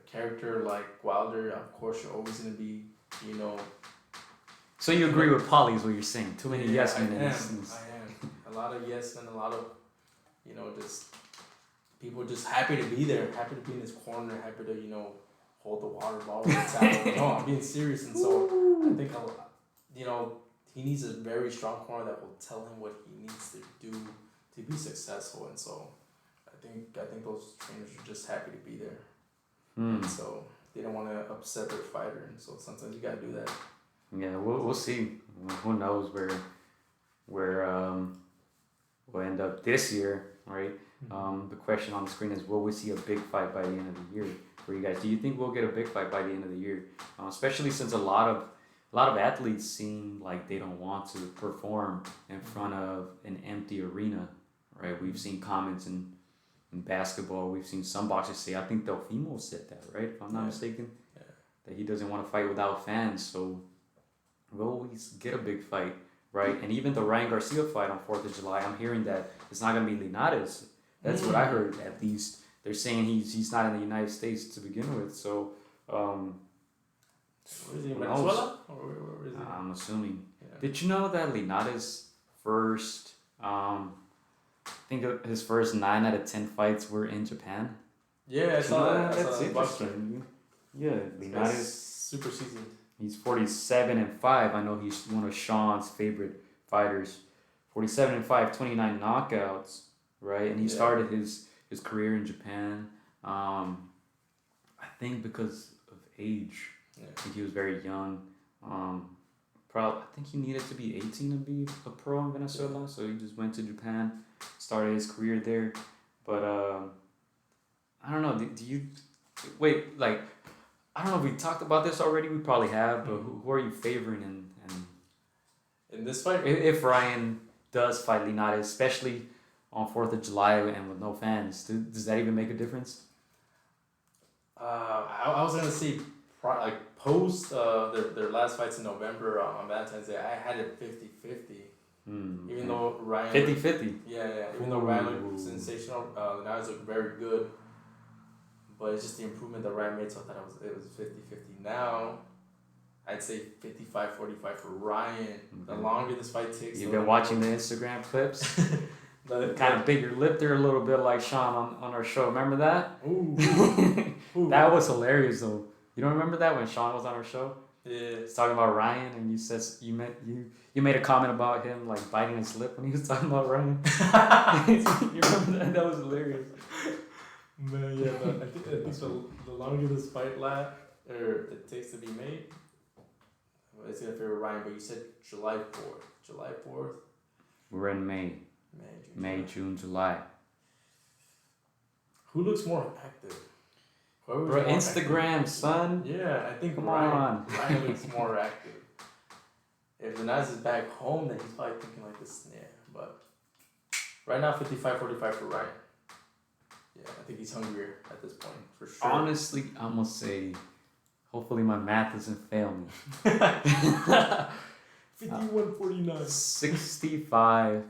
character like Wilder, of course you're always gonna be, you know. So you agree with Paulie is what you're saying? Too many yes men. I am. A lot of yes men, a lot of, you know, just people just happy to be there, happy to be in his corner, happy to, you know, hold the water bottle. No, I'm being serious, and so I think, you know, he needs a very strong corner that will tell him what he needs to do to be successful, and so I think those trainers are just happy to be there, and so they don't want to upset their fighter, and so sometimes you gotta do that. Yeah, we'll see. Who knows where we'll end up this year, right? The question on the screen is, will we see a big fight by the end of the year for you guys? Do you think we'll get a big fight by the end of the year? Especially since a lot of athletes seem like they don't want to perform in front of an empty arena, right? We've seen comments in basketball. We've seen some boxers say, I think Delfimo said that, right? If I'm not mistaken, that he doesn't want to fight without fans. So we'll always get a big fight, right? And even the Ryan Garcia fight on 4th of July, I'm hearing that it's not going to be Linares. That's what I heard, at least. They're saying he's not in the United States to begin with. So, where is he, in Venezuela? Or where is he? I'm assuming. Yeah. Did you know that Linares' first, I think his first 9 out of 10 fights were in Japan? Yeah, I saw that. That's interesting. Yeah, Linares. Super seasoned. He's 47-5. I know he's one of Sean's favorite fighters. 47-5, 29 knockouts, right? And he started his career in Japan. I think because of age. Yeah. I think he was very young. I think he needed to be 18 to be a pro in Venezuela, so he just went to Japan, started his career there. But I don't know. Do you wait? Like, I don't know if we talked about this already. We probably have. But who are you favoring in this fight? If Ryan does fight Linares, especially on 4th of July and with no fans, does that even make a difference? I was gonna say, post their last fights in November on Valentine's Day, I had it 50-50. Even though Ryan 50-50. Yeah. Even though Ryan looked sensational, Linares looked very good. But it's just the improvement that Ryan made, so I thought it was 50-50. Now, I'd say 55-45 for Ryan. The longer this fight takes. You've been watching the Instagram clips? Kind of bit your lip there a little bit like Sean on our show. Remember that? Ooh. That was hilarious though. You don't remember that when Sean was on our show? Yeah. He's talking about Ryan, and you said you made a comment about him like biting his lip when he was talking about Ryan. You remember that? That was hilarious. Man, yeah, but I think the longer this fight it takes to be made, it's gonna favor Ryan. But you said July 4th. July 4th. We're in May. June, July. Who looks more active? Bro, Instagram, active? Son. Yeah, I think Come Ryan. on. Ryan looks more active. If Linares is back home, then he's probably thinking like this. Yeah, but right now 55-45 for Ryan. Yeah, I think he's hungrier at this point, for sure. Honestly, I'm going to say, hopefully my math doesn't fail me. 51-49.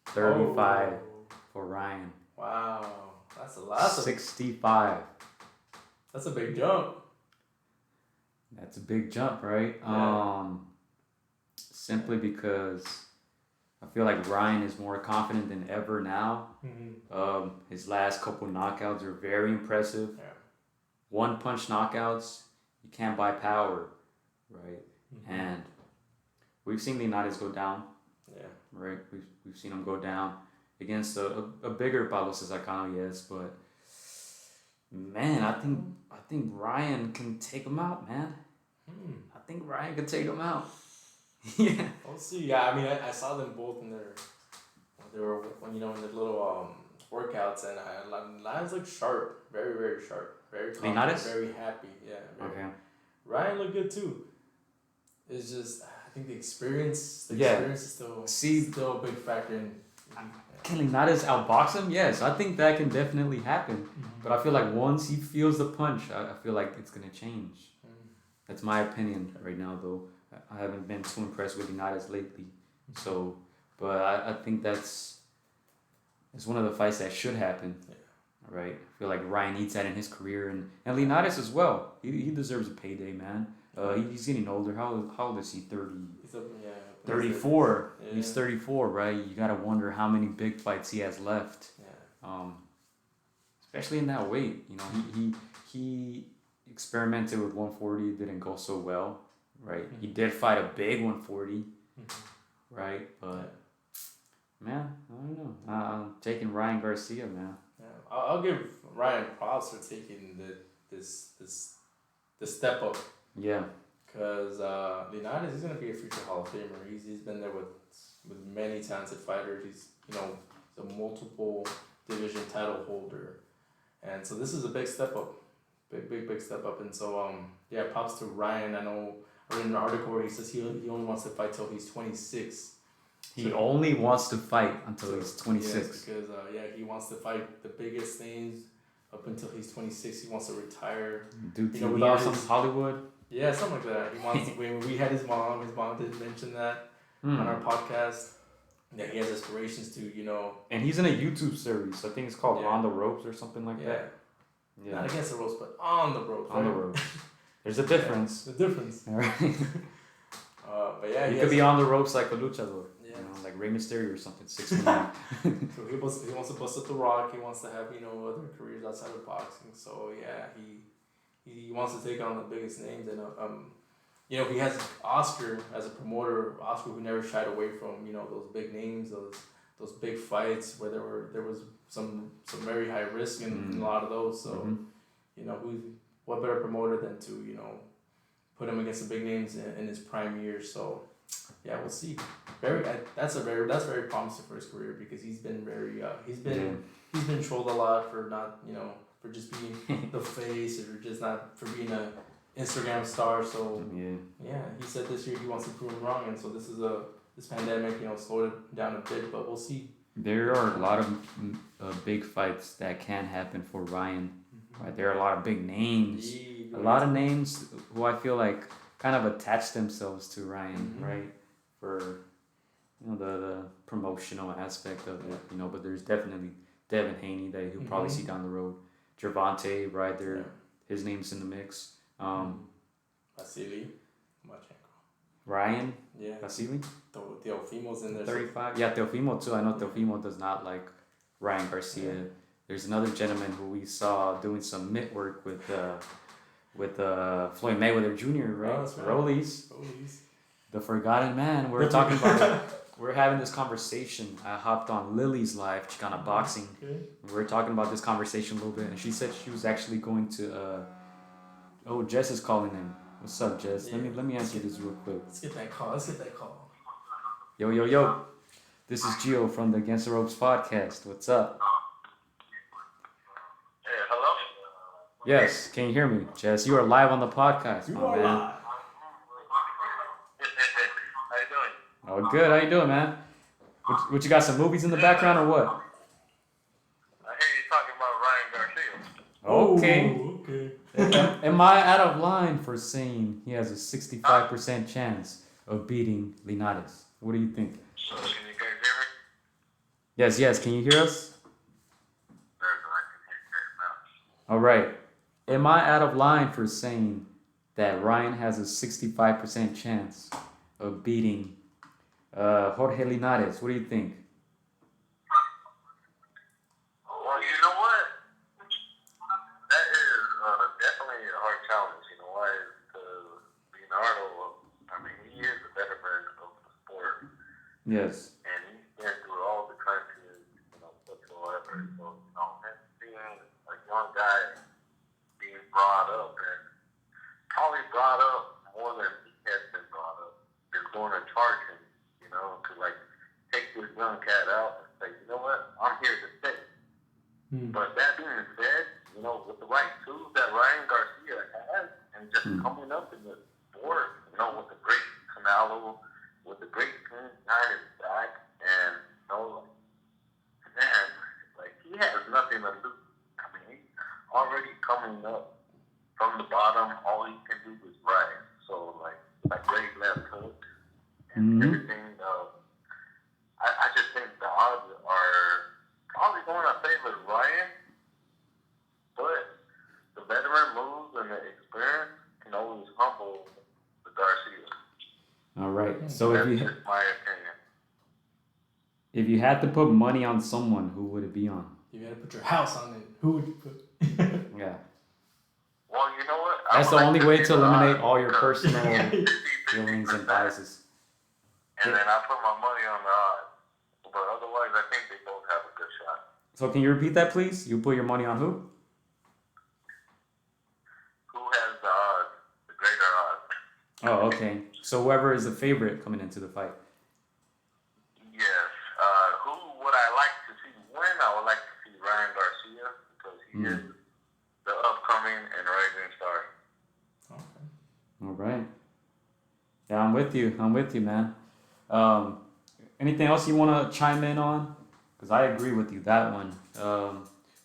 65-35 for Ryan. Wow, that's a lot. 65. That's a big jump. That's a big jump, right? Yeah. Simply because I feel like Ryan is more confident than ever now. Mm-hmm. His last couple knockouts are very impressive. Yeah. One-punch knockouts, you can't buy power, right? Mm-hmm. And we've seen Linares go down. Yeah. Right? We've seen him go down against a bigger Pablo Xicana, yes, but man, I think Ryan can take him out, man. I think Ryan can take him out. Yeah. We'll see. Yeah, I mean, I saw them both in they were in the little workouts, and Linares looked sharp, very very sharp, very confident, very happy. Yeah. Okay. Ryan looked good too. It's just I think the experience is still a big factor in. Can Linares outbox him? Yes, I think that can definitely happen. Mm-hmm. But I feel like once he feels the punch, I feel like it's gonna change. That's my opinion right now, though. I haven't been too impressed with Linares lately. So, but I think it's one of the fights that should happen. Yeah. Right? I feel like Ryan needs that in his career, and Linares as well. He deserves a payday, man. He's getting older. How old is he? 30. 34. Yeah. He's 34, right? You gotta wonder how many big fights he has left. Yeah. Especially in that weight. You know, he experimented with 140. It didn't go so well, right? Mm-hmm. He did fight a big 140, right? But man, I don't know. I'm taking Ryan Garcia, man. Yeah, I'll give Ryan props for taking the step up. Yeah. Because Linares is gonna be a future Hall of Famer. He's been there with many talented fighters. He's a multiple division title holder, and so this is a big step up, big step up. And so props to Ryan. I know I read an article where he says he only wants to fight till he's 26. He only wants to fight until he's 26. Yes, because he wants to fight the biggest names up until he's 26. He wants to retire. Do TV or some Hollywood. Yeah, something like that. He wants. When we had his mom did mention that on our podcast. That he has aspirations to, And he's in a YouTube series. I think it's called On the Ropes or something like that. Yeah. Not against the ropes, but on the ropes. On the ropes. There's a difference. The difference. All right. But yeah, he could be on the ropes like a luchador. Yeah. Like Rey Mysterio or something. 6'9". So he wants to bust up the Rock. He wants to have other careers outside of boxing. So yeah, he wants to take on the biggest names, and he has Oscar as a promoter. Oscar who never shied away from those big names, those big fights where there was some very high risk in a lot of those. So what better promoter than to put him against the big names in his prime years. So yeah, we'll see. That's very promising for his career, because he's been he's been trolled a lot for not for just being the face, or just not for being a Instagram star. So yeah, he said this year he wants to prove him wrong, and so this pandemic slowed it down a bit, but we'll see. There are a lot of big fights that can happen for Ryan. Right, there are a lot of big names, a lot of names who I feel like kind of attach themselves to Ryan, right? For the promotional aspect of it, but there's definitely Devin Haney that he'll probably see down the road. Gervonta, right there, his name's in the mix. Vasily Lomachenko. Ryan. Yeah. Vasily. Teofimo's in there. 35. Yeah, Teofimo too. I know Teofimo does not like Ryan Garcia. Yeah. There's another gentleman who we saw doing some mitt work with Floyd Mayweather Jr. Right? Oh, that's right. Rollies. The Forgotten Man. We're talking about. We're having this conversation. I hopped on Lily's live, Xicana Boxing. Okay. We're talking about this conversation a little bit, and she said she was actually going to. Jess is calling in. What's up, Jess? Yeah. Let me answer this real quick. Let's get that call. Yo. This is Gio from the Against the Ropes podcast. What's up? Hey, hello? Yes, can you hear me? Jess, you are live on the podcast, my man. Live. How you doing? Oh, good. How you doing, man? What you got, some movies in the background or what? I hear you talking about Ryan Garcia. Okay. Am I out of line for saying he has a 65% chance of beating Linares? What do you think? So, can you guys hear me? Yes. Can you hear us? All right. Am I out of line for saying that Ryan has a 65% chance of beating Jorge Linares? What do you think? Well, you know what? That is definitely a hard challenge. You know why? Because Leonardo, he is a veteran of the sport. Yes. And he's been through all the countries, whatsoever. So, being a young guy being brought up, and probably brought up more than he has been brought up, is going to charge him, to take this young cat out and say, you know what, I'm here to stay. But that being said, with the right tools that Ryan Garcia has, and just coming up in the sport, with the great Canelo, coming up from the bottom, all he can do is rise. So like great left hook and everything. I just think the odds are probably going to favor Ryan, but the veteran moves and the experience can always humble the Garcia. All right. So that's just my opinion. If you had to put money on someone, who would it be on? You got to put your house on it. Who would you put? Yeah. Well, you know what? That's the only way to eliminate all your personal feelings and biases. And then I put my money on the odds. But otherwise, I think they both have a good shot. So can you repeat that, please? You put your money on who? Who has the odds? The greater odds. Oh, okay. So whoever is the favorite coming into the fight. Yes. Who would I like to see win? I would like to see Ryan Garcia because he is the upcoming and rising star. Okay. All right. Yeah, I'm with you, man. Anything else you want to chime in on? Because I agree with you, that one.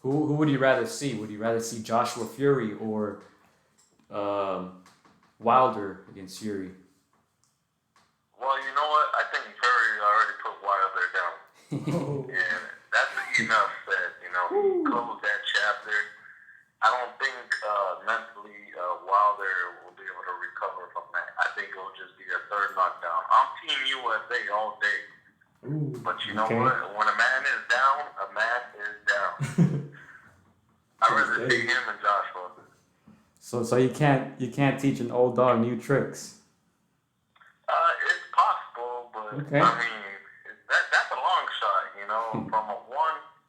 Who would you rather see? Would you rather see Joshua Fury or Wilder against Fury? Well, you know what? I think Fury already put Wilder down. And that's enough said, you know. He closed that chapter. I don't think mentally Wilder will be able to recover from that. I think it'll just be a third knockdown. I'm Team USA all day. Ooh, but you know what? When a man is down, a man is down. I'd rather see him and Joshua. So you can't teach an old dog new tricks. It's possible, but okay. I mean that's a long shot, you know, from a 1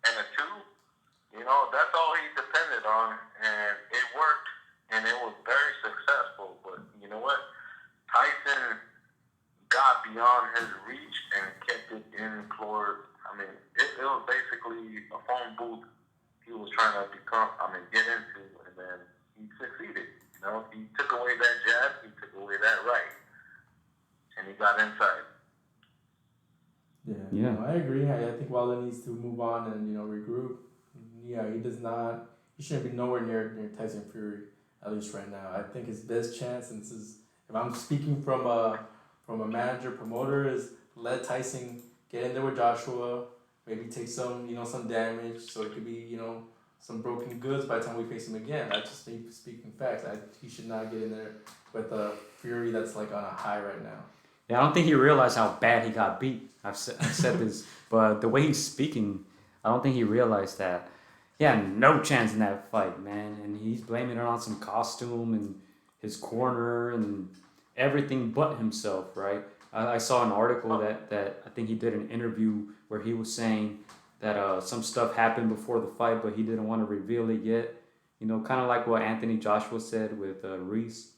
and a 2. You know, that's all he depended on, and it worked, and it was very successful. But you know what? Tyson got beyond his reach and kept it in Florida. I mean, it was basically a phone booth he was trying to get into, and then he succeeded. You know, he took away that jab, he took away that right, and he got inside. Yeah. No, I agree. I think Wilder needs to move on and, you know, regroup. Yeah, he shouldn't be nowhere near Tyson Fury, at least right now. I think his best chance, and if I'm speaking from a manager, promoter, is let Tyson get in there with Joshua, maybe take some damage, so it could be, you know, some broken goods by the time we face him again. That's just me speaking facts. He should not get in there with a Fury that's like on a high right now. Yeah, I don't think he realized how bad he got beat. I've said this, but the way he's speaking, I don't think he realized that he had no chance in that fight, man. And he's blaming it on some costume and his corner and everything but himself, right? I saw an article that I think he did an interview where he was saying that some stuff happened before the fight, but he didn't want to reveal it yet. You know, kind of like what Anthony Joshua said with Reese.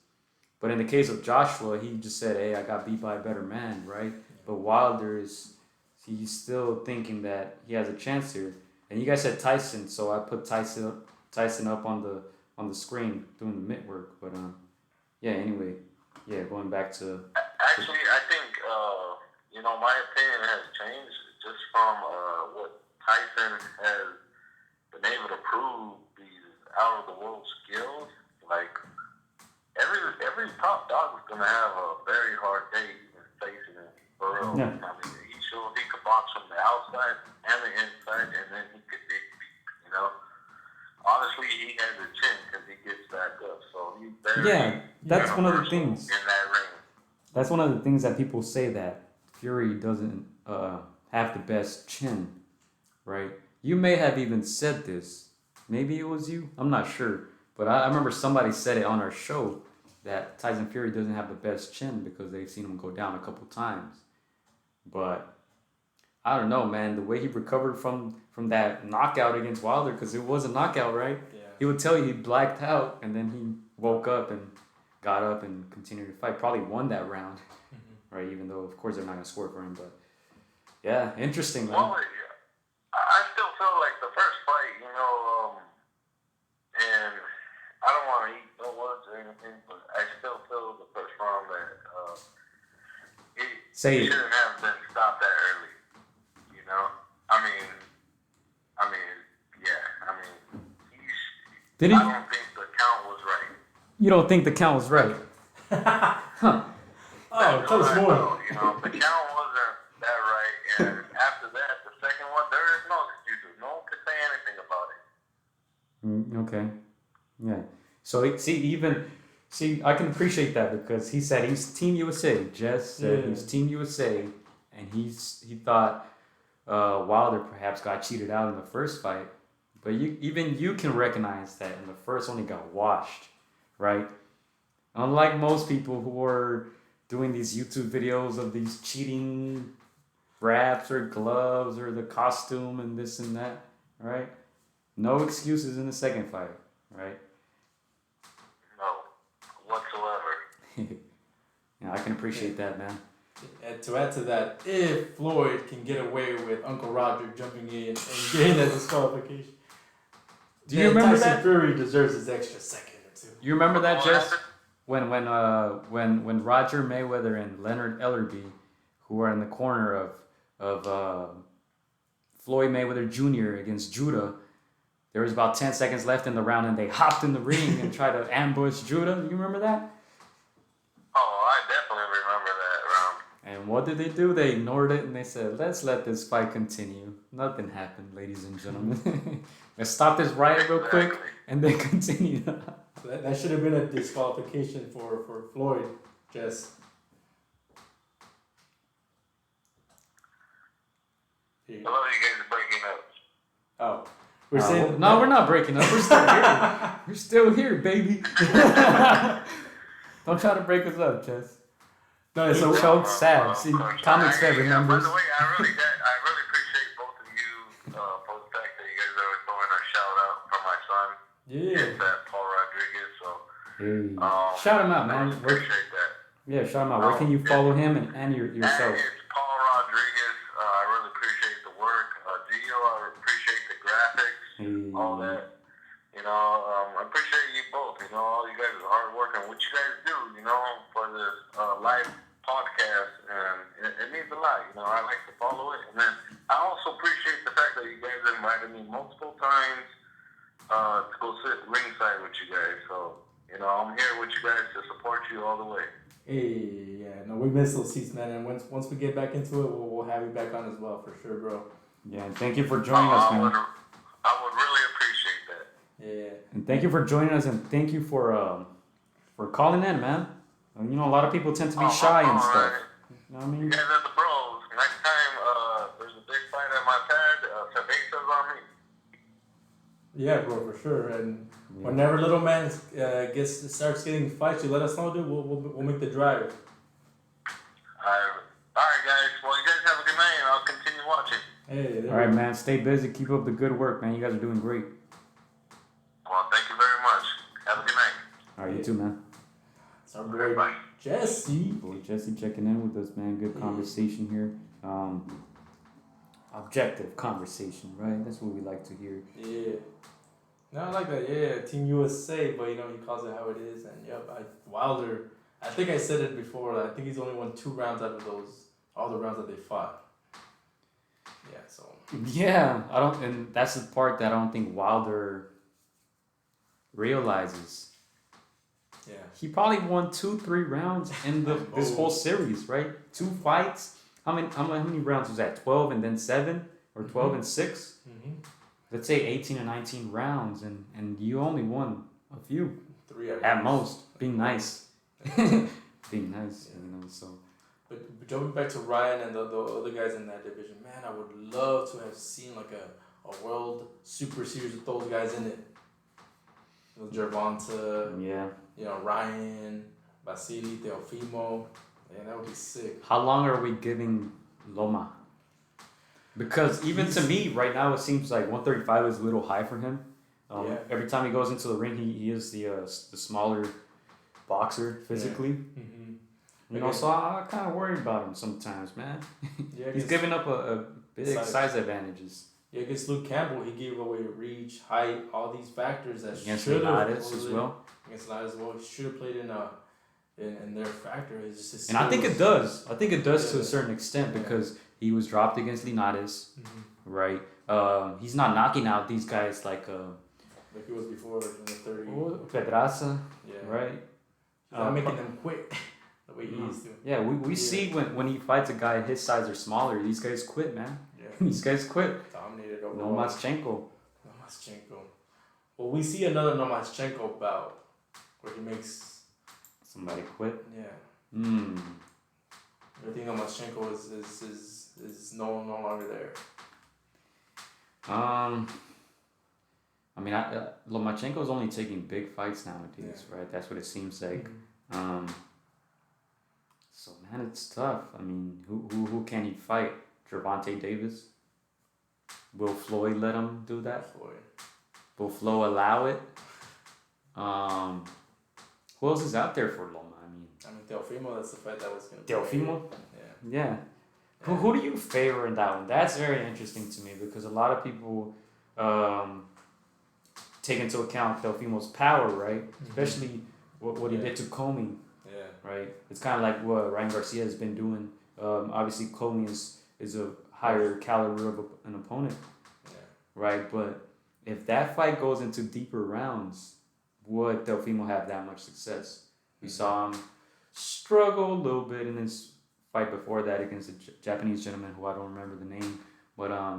But in the case of Joshua, he just said, hey, I got beat by a better man, right? But Wilder he's still thinking that he has a chance here. And you guys said Tyson, so I put Tyson up on the screen doing the mitt work. But anyway, going back to... Actually, I think, my opinion has changed just from what Tyson has been able to prove these out-of-the-world skills. Like, every top dog is going to have a very hard day facing him, for real. Yeah. I mean, he showed he could box from the outside and the inside, and then he could dig deep, you know? Honestly, he has a chin because he gets back up, so he's very that's one of the things. In that ring. That's one of the things that people say, that Fury doesn't have the best chin, right? You may have even said this. Maybe it was you. I'm not sure. But I remember somebody said it on our show that Tyson Fury doesn't have the best chin because they've seen him go down a couple times. But I don't know, man. The way he recovered from that knockout against Wilder, because it was a knockout, right? Yeah. He would tell you he blacked out, and then he woke up and got up and continued to fight. Probably won that round, right? Even though, of course, they're not going to score for him. But, yeah, interesting, man. Well, I still feel like the first fight, and I don't want to eat no words or anything, but I still feel the first round that he shouldn't have been stopped that early, you know? I don't think You don't think the count was right? Huh. Oh, tell us more. You know, the count wasn't that right, and after that, the second one, there is no excuses. No one could say anything about it. Okay. Yeah. So see, I can appreciate that because he said he's Team USA. Jess said he's Team USA, and he thought Wilder perhaps got cheated out in the first fight, but you can recognize that in the first one he got washed, right? Unlike most people who are doing these YouTube videos of these cheating wraps or gloves or the costume and this and that, right? No excuses in the second fight, right? No, whatsoever. Yeah, I can appreciate that, man. And to add to that, if Floyd can get away with Uncle Roger jumping in and getting that disqualification, do you remember Tyson that? Fury deserves his extra second or two. You remember that, Jess? When Roger Mayweather and Leonard Ellerbe, who were in the corner of Floyd Mayweather Jr. against Judah, there was about 10 seconds left in the round, and they hopped in the ring and tried to ambush Judah. You remember that? Oh, I definitely remember that round. And what did they do? They ignored it and they said, "Let's let this fight continue." Nothing happened, ladies and gentlemen. Let's stop this riot real quick and then continue. That should have been a disqualification for Floyd, Jess. I love you guys breaking up. Oh. We're saying no, we're not breaking up. We're still here. We're still here, baby. Don't try to break us up, Jess. No, it's so choked sad. See, comics favorite numbers. By the way, I really appreciate both of you for the fact that you guys are throwing a shout out for my son. Yeah. It's that Paul Rodriguez. So Hey. Shout him out, man. I appreciate that. Yeah, shout him out. Where can you follow him and yourself? It's Paul Rodriguez. I really appreciate the work. Gio, I appreciate the graphics, all that. You know, I appreciate you both. You know, all you guys are hard work and what you guys do. You know, for this live podcast, and it means a lot. You know, I like to follow it, and then I also appreciate the fact that you guys invited me multiple times to go sit ringside with you guys. So, you know, I'm here with you guys to support you all the way. Hey, yeah, no, we miss those seats, man. And once we get back into it, we'll have you back on as well, for sure, bro. Yeah, and thank you for joining us, man. I would really appreciate that. Yeah. And thank you for joining us, and thank you for calling in, man. You know, a lot of people tend to be shy and stuff. Right. You know what I mean? You guys are the bros. Next time there's a big fight at my pad, cerveza's on me. Yeah, bro, for sure. And whenever little man starts getting fights, you let us know, dude. We'll make the drive. All right, guys. Well, you guys have a good night, and I'll continue watching. Hey, all right, man. Stay busy. Keep up the good work, man. You guys are doing great. Well, thank you very much. Have a good night. All right, you too, man. It's our boy Jesse. Boy Jesse checking in with us, man. Good conversation here. Objective conversation, right? That's what we like to hear. Yeah. No, I like that. Yeah, Team USA, but you know he calls it how it is, and Wilder. I think I said it before. I think he's only won 2 rounds out of all the rounds that they fought. Yeah. So. Yeah, and that's the part that I don't think Wilder realizes. Yeah. He probably won 2-3 rounds in this whole series, right? 2 fights. How many rounds was that? 12 and then 7, or 12 and 6? Mm-hmm. Let's say 18 or 19 rounds, and you only won a few. 3 at most. Being nice. Being nice, you know. So. But jumping back to Ryan and the other guys in that division, man, I would love to have seen like a world super series with those guys in it. You know, Gervonta. Yeah. You know, Ryan, Vasily, Teofimo. Man, that would be sick. How long are we giving Loma? Because even to me, right now, it seems like 135 is a little high for him. Every time he goes into the ring, he is the smaller boxer physically. Yeah. Mm-hmm. You know, so I kind of worry about him sometimes, man. Yeah, he's giving up a big size advantages. Yeah, against Luke Campbell, he gave away reach, height, all these factors that against should have as well. Against Linares as well, he should have played in their factor. It's just and I think it does. I think it does to a certain extent because he was dropped against Linares, right? He's not knocking out these guys like he was before in the 30. Pedraza. Yeah. right? He's not making them quit the way he used to. Yeah, we see when he fights a guy his size or smaller, these guys quit, man. Yeah. These guys quit. Dominated overall. Lomachenko. Well, we see another Lomachenko bout where he makes somebody quit. Yeah. I think Lomachenko is no longer there. I mean, Lomachenko is only taking big fights nowadays, right? That's what it seems like. So man, it's tough. I mean, who can he fight? Gervonta Davis? Will Floyd let him do that? Will Flo allow it? Who else is out there for Loma? I mean, Teofimo. That's the fight that was gonna be. Teofimo? Yeah. Who do you favor in that one? That's very interesting to me because a lot of people take into account Teofimo's power, right? Especially what he did to Comey. Yeah. Right? It's kind of like what Ryan Garcia has been doing. Obviously, Comey is a higher caliber of an opponent. Yeah. Right? But if that fight goes into deeper rounds, would Teofimo have that much success? We saw him struggle a little bit in his fight before that against a Japanese gentleman who I don't remember the name. But, I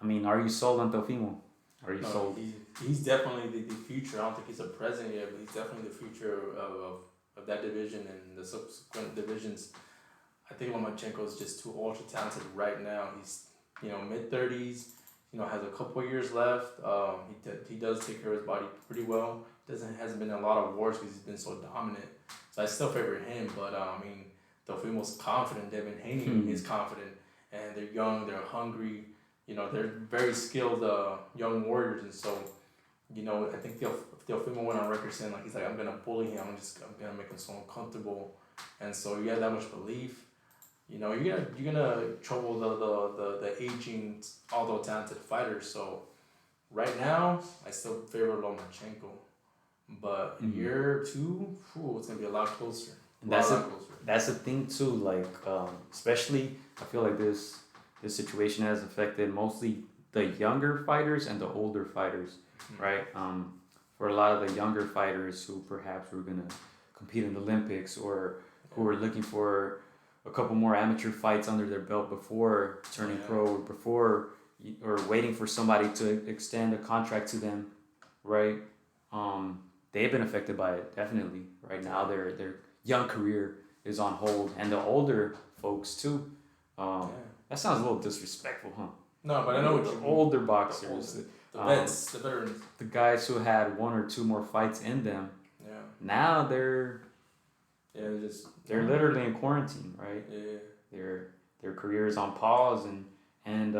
mean, are you sold on Teofimo? Are you sold? He's definitely the future. I don't think he's a present yet, but he's definitely the future of that division and the subsequent divisions. I think Lomachenko is just too ultra talented right now. He's, mid-30s, has a couple of years left. He does take care of his body pretty well. Hasn't been in a lot of wars because he's been so dominant. So I still favor him, but Teofimo's confident. Devin Haney is confident, and they're young, they're hungry. They're very skilled young warriors, and so, I think Teofimo went on record saying he's like, I'm gonna bully him. I'm gonna make him so uncomfortable, and so you have that much belief. You're gonna trouble the aging, although talented fighters. So right now, I still favor Lomachenko, but in year 2, it's gonna be a lot closer. That's the thing too. Like, especially I feel like this situation has affected mostly the younger fighters and the older fighters, right? For a lot of the younger fighters who perhaps were gonna compete in the Olympics or who were looking for a couple more amateur fights under their belt before turning pro or waiting for somebody to extend a contract to them, right? They've been affected by it, definitely. Right now, their young career is on hold, and the older folks too. That sounds a little disrespectful, huh? No, but I know what you mean. Older boxers, the vets, the veterans, the guys who had 1 or 2 more fights in them. Yeah. Now they're literally in quarantine, right? Yeah. Their career is on pause, and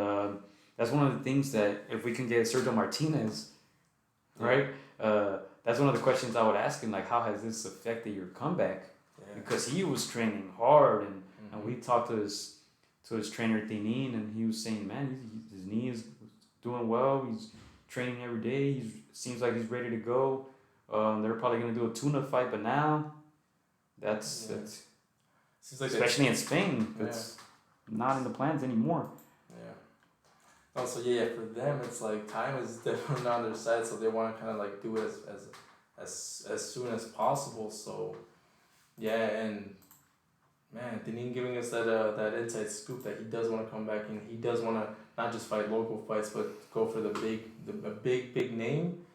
that's one of the things that if we can get Sergio Martinez, right? That's one of the questions I would ask him, like, how has this affected your comeback? Yeah. Because he was training hard, and we talked to his trainer Tinin, and he was saying, man, his knee is doing well. He's training every day. Seems like he's ready to go. They're probably gonna do a tuna fight, but now that's seems like especially in Spain, it's not in the plans anymore. Yeah. Also, for them, it's like time is definitely not on their side, so they want to kind of like do it as soon as possible. So, and man, Denin giving us that inside scoop that he does want to come back and he does want to not just fight local fights, but go for the big name.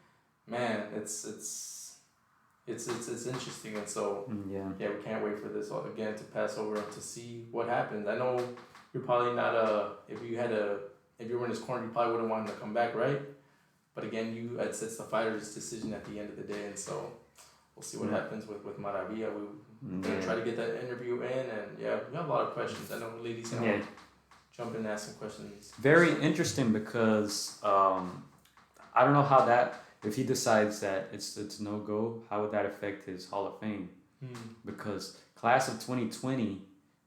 Man, it's interesting, and so we can't wait for this again to pass over and to see what happens. I know you're probably not if you were in his corner, you probably wouldn't want him to come back, right? But again, it's the fighter's decision at the end of the day, and so we'll see what happens with Maravilla. We're gonna try to get that interview in, and we have a lot of questions. I know ladies can jump in and ask some questions. Very interesting because I don't know how that. If he decides that it's no go, how would that affect his Hall of Fame? Because class of 2020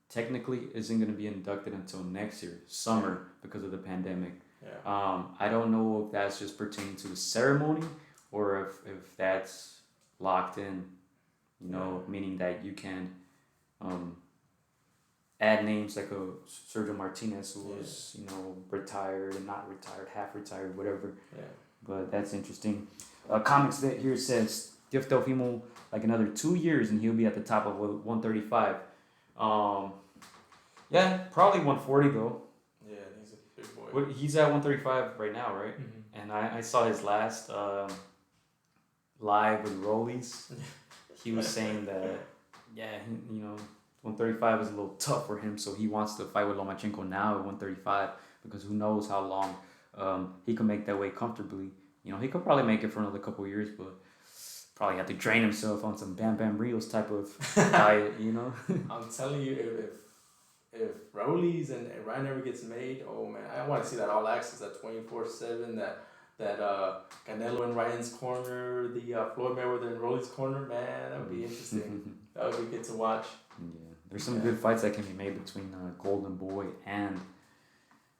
technically isn't going to be inducted until next year, summer, because of the pandemic. Yeah. I don't know if that's just pertaining to the ceremony or if that's locked in, meaning that you can add names like a Sergio Martinez who was, retired and not retired, half retired, whatever. Yeah. But that's interesting. Comics that here says Teofimo like another 2 years, and he'll be at the top of 135. Yeah, probably 140 though. Yeah, he's a big boy. He's at 135 right now, right? Mm-hmm. And I saw his last live with Rollies. He was saying that, yeah, 135 is a little tough for him, so he wants to fight with Lomachenko now at 135 because who knows how long he can make that weight comfortably. He could probably make it for another couple of years, but probably have to train himself on some Bam Bam Rios type of diet, I'm telling you, if Rollies and Ryan never gets made, oh man, I want to see that all access, that 24/7, that Canelo in Ryan's corner, the Floyd Mayweather in Rollies' corner, man, that would be interesting. That would be good to watch. Yeah, there's some good fights that can be made between Golden Boy and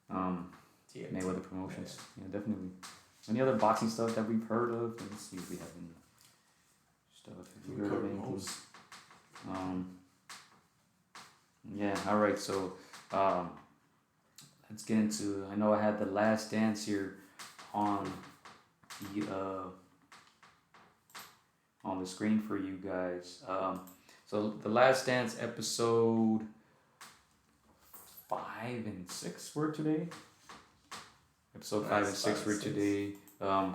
Mayweather Promotions. Yeah, definitely. Any other boxing stuff that we've heard of? Let's see if we have any stuff. Have you heard of anything? Yeah, all right. So let's get into. I know I had the Last Dance here on the screen for you guys. So the Last Dance episode 5 and 6 were today. Episode 5 and 6 were today.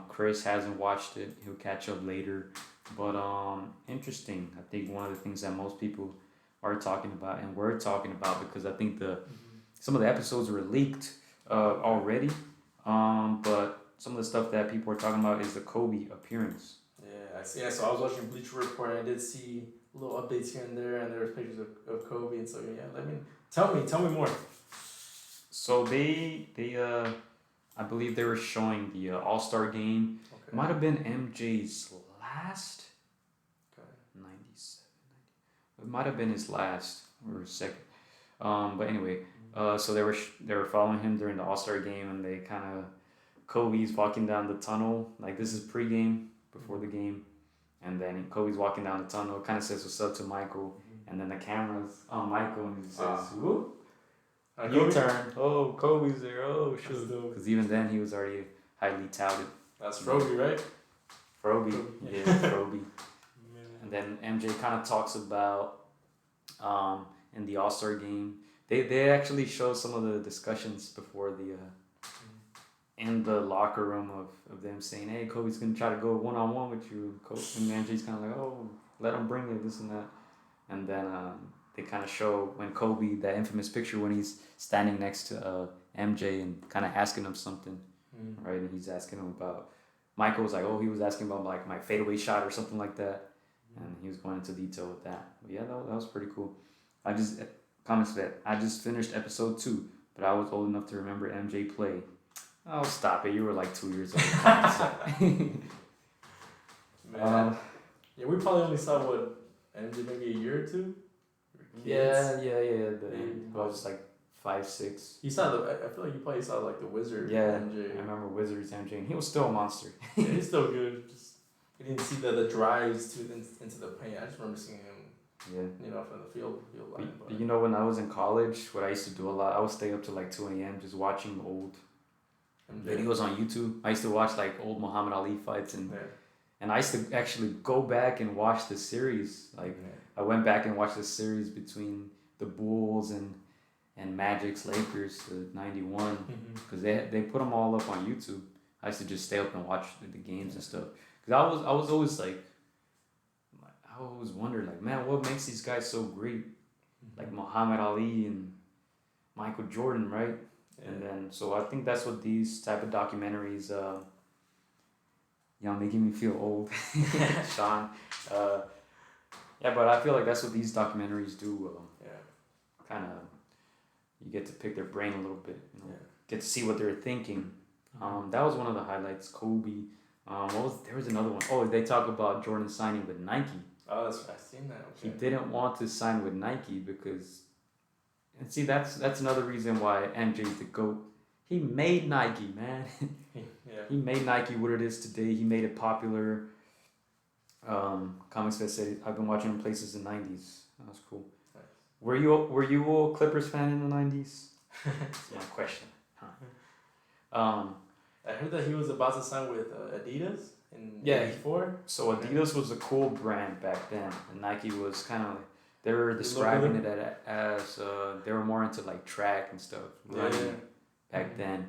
Chris hasn't watched it. He'll catch up later. But interesting. I think one of the things that most people are talking about and we're talking about, because I think some of the episodes were leaked already. But some of the stuff that people are talking about is the Kobe appearance. Yeah, I see. Yeah, so I was watching Bleacher Report and I did see little updates here and there was pictures of Kobe, and so yeah, tell me more. So they I believe they were showing the All-Star game. Okay. It might have been MJ's last. Okay. 97. It might have been his last or second. But anyway, so they were following him during the All-Star game, and they kind of Kobe's walking down the tunnel, like this is pregame before the game, and then Kobe's walking down the tunnel, kind of says what's up to Michael, and then the camera's on Michael, and he says, "Whoop." U-turn. Oh, Kobe's there. Oh, shoot. Because even then, he was already highly touted. That's Froby, right? Froby. Yeah, Froby. And then MJ kind of talks about in the All-Star game. They actually show some of the discussions before in the locker room of them saying, hey, Kobe's going to try to go one-on-one with you. And MJ's kind of like, oh, let him bring it, this and that. And then they kind of show when Kobe, that infamous picture when he's standing next to MJ and kind of asking him something, right? And he's asking him about, Michael was like, oh, he was asking about like my fadeaway shot or something like that. And he was going into detail with that. But yeah, that was pretty cool. I just finished episode 2, but I was old enough to remember MJ play. Oh, stop it. You were like 2 years old. Man. Yeah, we probably only saw MJ maybe a year or two? Yeah. I was like 5, 6. You saw I feel like you probably saw like the Wizard MJ. I remember Wizards MJ, and he was still a monster. Yeah, he's still good. Just you didn't see the drives into the paint. I just remember seeing him. Yeah. From the field line. But when I was in college, what I used to do a lot, I would stay up to like 2 a.m. just watching old videos on YouTube. I used to watch like old Muhammad Ali fights, and I used to actually go back and watch the series. I went back and watched the series between the Bulls and Magic's Lakers, the 91, because they put them all up on YouTube. I used to just stay up and watch the games and stuff. Because I was always like, I always wondered, like, man, what makes these guys so great? Like Muhammad Ali and Michael Jordan, right? Yeah. And then, so I think that's what these type of documentaries, making me feel old, Sean. Yeah, but I feel like that's what these documentaries do. Kind of, you get to pick their brain a little bit. Get to see what they're thinking. That was one of the highlights. Kobe. There was another one. Oh, they talk about Jordan signing with Nike. Oh, I've seen that. Okay. He didn't want to sign with Nike because, and see, that's another reason why MJ's the GOAT. He made Nike, man. He made Nike what it is today. He made it popular. Comics that said I've been watching him places in the 90s. That was cool. Nice. Were you a Clippers fan in the 90s? That's my question. Huh. I heard that he was about to sign with Adidas. in Yeah. '84. So Adidas was a cool brand back then, and Nike was kind of they were describing it as they were more into like track and stuff running back then.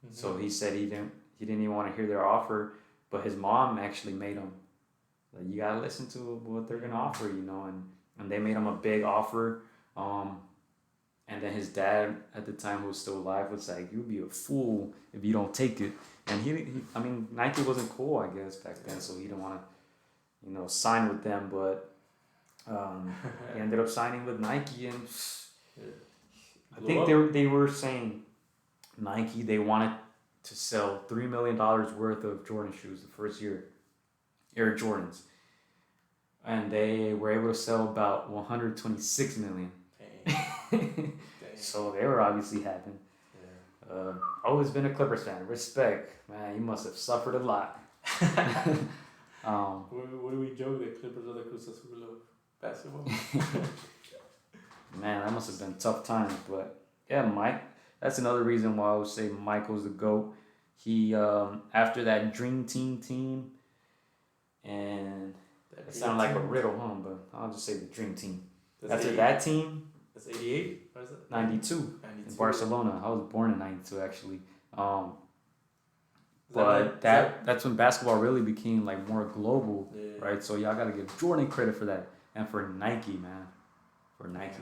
Mm-hmm. So he said he didn't even want to hear their offer, but his mom actually made him like, you gotta listen to what they're gonna offer, you know, and they made him a big offer. And then his dad at the time, who was still alive, was like, "You'd be a fool if you don't take it." And I mean, Nike wasn't cool, I guess, back then, so he didn't want to, you know, sign with them. But he ended up signing with Nike, and I think they were saying Nike, they wanted to sell $3 million worth of Jordan shoes the first year, Air Jordans, and they were able to sell about 126 million. Dang. So they were obviously happy. Yeah. Always been a Clippers fan. Respect, man. You must have suffered a lot. What do we joke that Clippers are the Cruz Azul of basketball? Man, that must have been tough times. But yeah, Mike. That's another reason why I would say Michael's the GOAT. He after that Dream Team, and it sounded like a riddle, huh? But I'll just say the Dream Team. After that team. That's 88? Or is it? 92 in Barcelona. I was born in 92 actually. But that's when basketball really became like more global, right? So y'all gotta give Jordan credit for that. And for Nike, man. For Nike.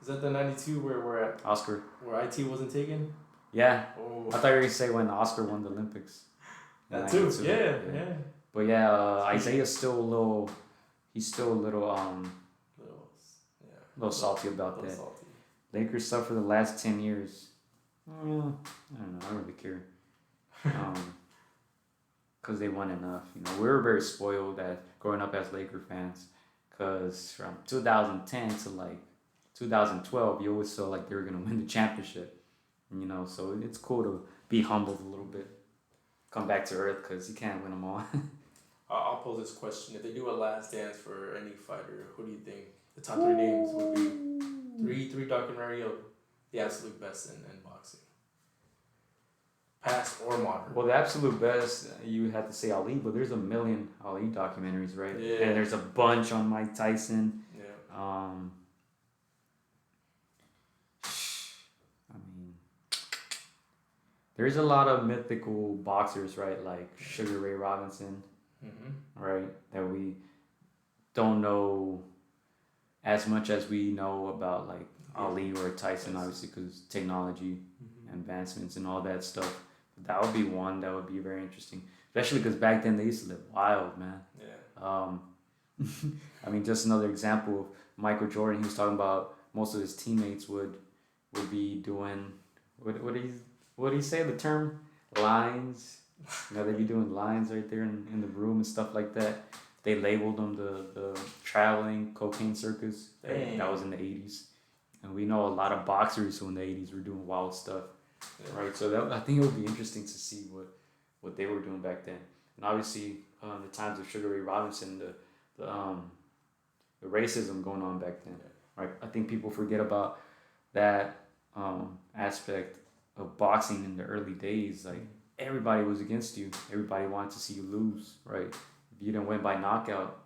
Is that the 92 where Oscar. Where IT wasn't taken? Yeah. Oh. I thought you were gonna say when Oscar won the Olympics. That too. Yeah. But yeah, Isaiah's still a little salty about that. Salty. Lakers stuff for the last 10 years. I don't know. I don't really care. Because they won enough. You know, we were very spoiled at growing up as Laker fans. Because from 2010 to like 2012, you always felt like they were going to win the championship. You know, so it's cool to be humbled a little bit. Come back to earth because you can't win them all. I'll pose this question. If they do a last dance for any fighter, who do you think the top 3 names would be? Three documentary of the absolute best in boxing. Past or modern. Well, the absolute best, you had to say Ali, but there's a million Ali documentaries, right? Yeah. And there's a bunch on Mike Tyson. Yeah. I mean, there's a lot of mythical boxers, right? Like Sugar Ray Robinson, right? That we don't know as much as we know about like Ali or Tyson, obviously, because technology, advancements and all that stuff. But that would be one that would be very interesting, especially because back then they used to live wild, man. Yeah. I mean, just another example of Michael Jordan. He was talking about most of his teammates would be doing what do you say the term lines? You know, they'd be doing lines right there in the room and stuff like that. They labeled them the traveling cocaine circus. Dang. That was in the 80s. And we know a lot of boxers who in the 80s were doing wild stuff. Yeah. Right? So I think it would be interesting to see what they were doing back then. And obviously, the times of Sugar Ray Robinson, the racism going on back then. Right? I think people forget about that aspect of boxing in the early days. Like, everybody was against you. Everybody wanted to see you lose, right? If you didn't win by knockout,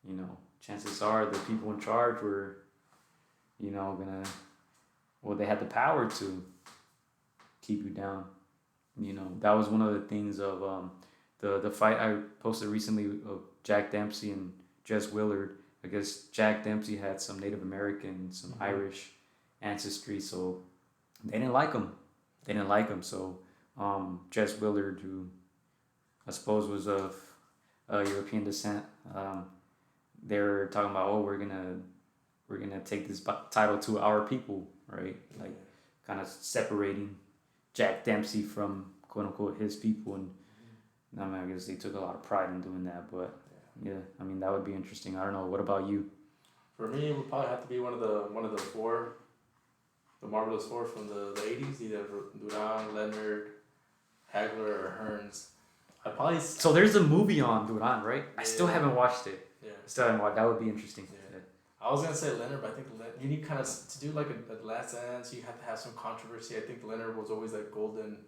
you know, chances are the people in charge were, you know, they had the power to keep you down. You know, that was one of the things of the fight I posted recently of Jack Dempsey and Jess Willard. I guess Jack Dempsey had some Native American, some Irish ancestry, so they didn't like him. So Jess Willard, who I suppose was of European descent, they were talking about, we're gonna take this title to our people, right? Like, kind of separating Jack Dempsey from quote unquote his people, and I mean, I guess they took a lot of pride in doing that. But yeah, I mean, that would be interesting. I don't know. What about you? For me, it would probably have to be one of the four, the Marvelous Four from the 80s, either Duran, Leonard, Hagler, or Hearns. So there's a movie on Duran, right? I still haven't watched it. Yeah. Still haven't watched. That would be interesting. Yeah. I was gonna say Leonard, but I think you need to do like a last dance. You have to have some controversy. I think Leonard was always that golden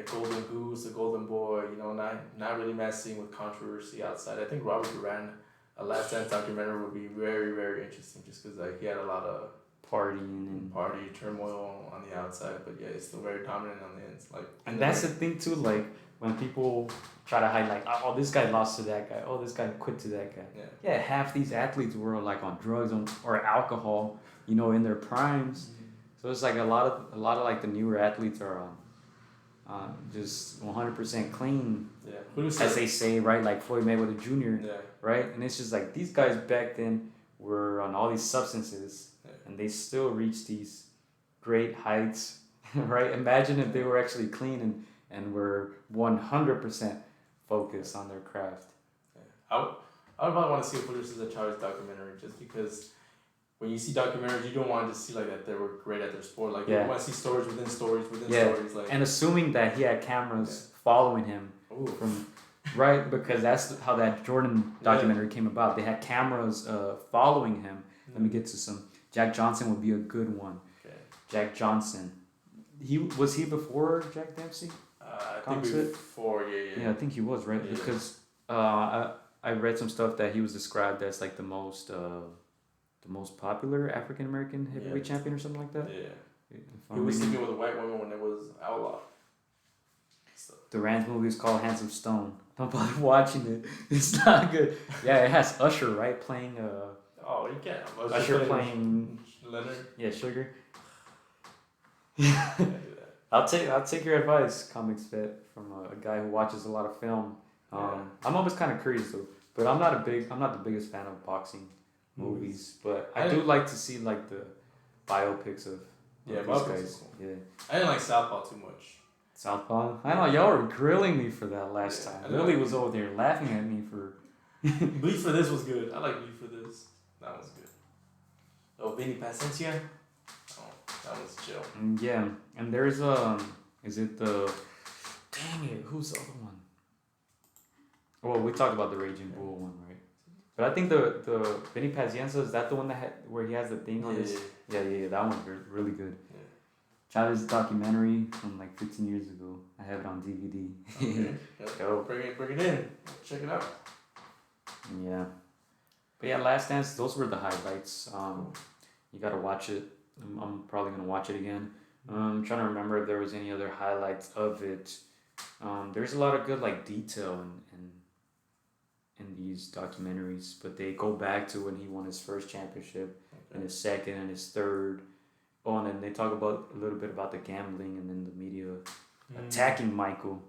golden goose, the golden boy, you know, not really messing with controversy outside. I think Robert Duran, a Last Dance documentary would be very, very interesting just because like, he had a lot of partying and party turmoil on the outside, but yeah, he's still very dominant on the ends. Like, and that's the thing too, like when people try to hide like, oh, this guy lost to that guy, oh, this guy quit to that guy. Yeah, half these athletes were like on drugs or alcohol, you know, in their primes. So it's like a lot of like the newer athletes are just 100% clean, as they say, right? Like Floyd Mayweather Jr., right? And it's just like these guys back then were on all these substances, and they still reach these great heights, right? Imagine if they were actually clean and were 100% focused on their craft. I would probably want to see a Pulitzer Chavez documentary just because when you see documentaries, you don't want to just see like that they were great at their sport. Like you want to see stories within stories within stories. Like, and assuming that he had cameras following him from, right? Because that's how that Jordan documentary came about. They had cameras following him. Let me get to some. Jack Johnson would be a good one. Okay. Jack Johnson. Was he before Jack Dempsey? I think before, Yeah, I think he was, right? Yeah. Because I read some stuff that he was described as like the most popular African American heavyweight champion or something like that. Yeah. He was sleeping with a white woman when it was outlawed. So. Duran's movie is called Hands of Stone. Don't bother watching it. It's not good. Yeah, it has Usher, right? Playing oh, you can't. Usher playing Leonard. Yeah, Sugar. I'll take your advice, Comics Vet, from a guy who watches a lot of film. I'm always kind of curious though, but I'm not the biggest fan of boxing movies, but I do like to see like the biopics of these guys. Cool. Yeah. I didn't like Southpaw too much. Southpaw? I know y'all were grilling me for that last time. Lily was over there laughing at me for. Bleed for This was good. I like Bleed for This. That was good. Oh, Vinny Paciencia. Oh, that was chill. Yeah, and there's is it the? Dang it! Who's the other one? Well, we talked about the Raging Bull one, right? But I think the Vinny Paciencia, is that the one where he has the thing on his... Yeah, that one's really good. Yeah. Chavez documentary from like 15 years ago. I have it on DVD. Okay. Go. Bring it in. Check it out. Yeah. But yeah, Last Dance, those were the highlights. You gotta watch it. I'm probably gonna watch it again. I'm trying to remember if there was any other highlights of it. There's a lot of good like detail in these documentaries, but they go back to when he won his first championship, and his second and his third. Oh, and then they talk about a little bit about the gambling and then the media attacking Michael,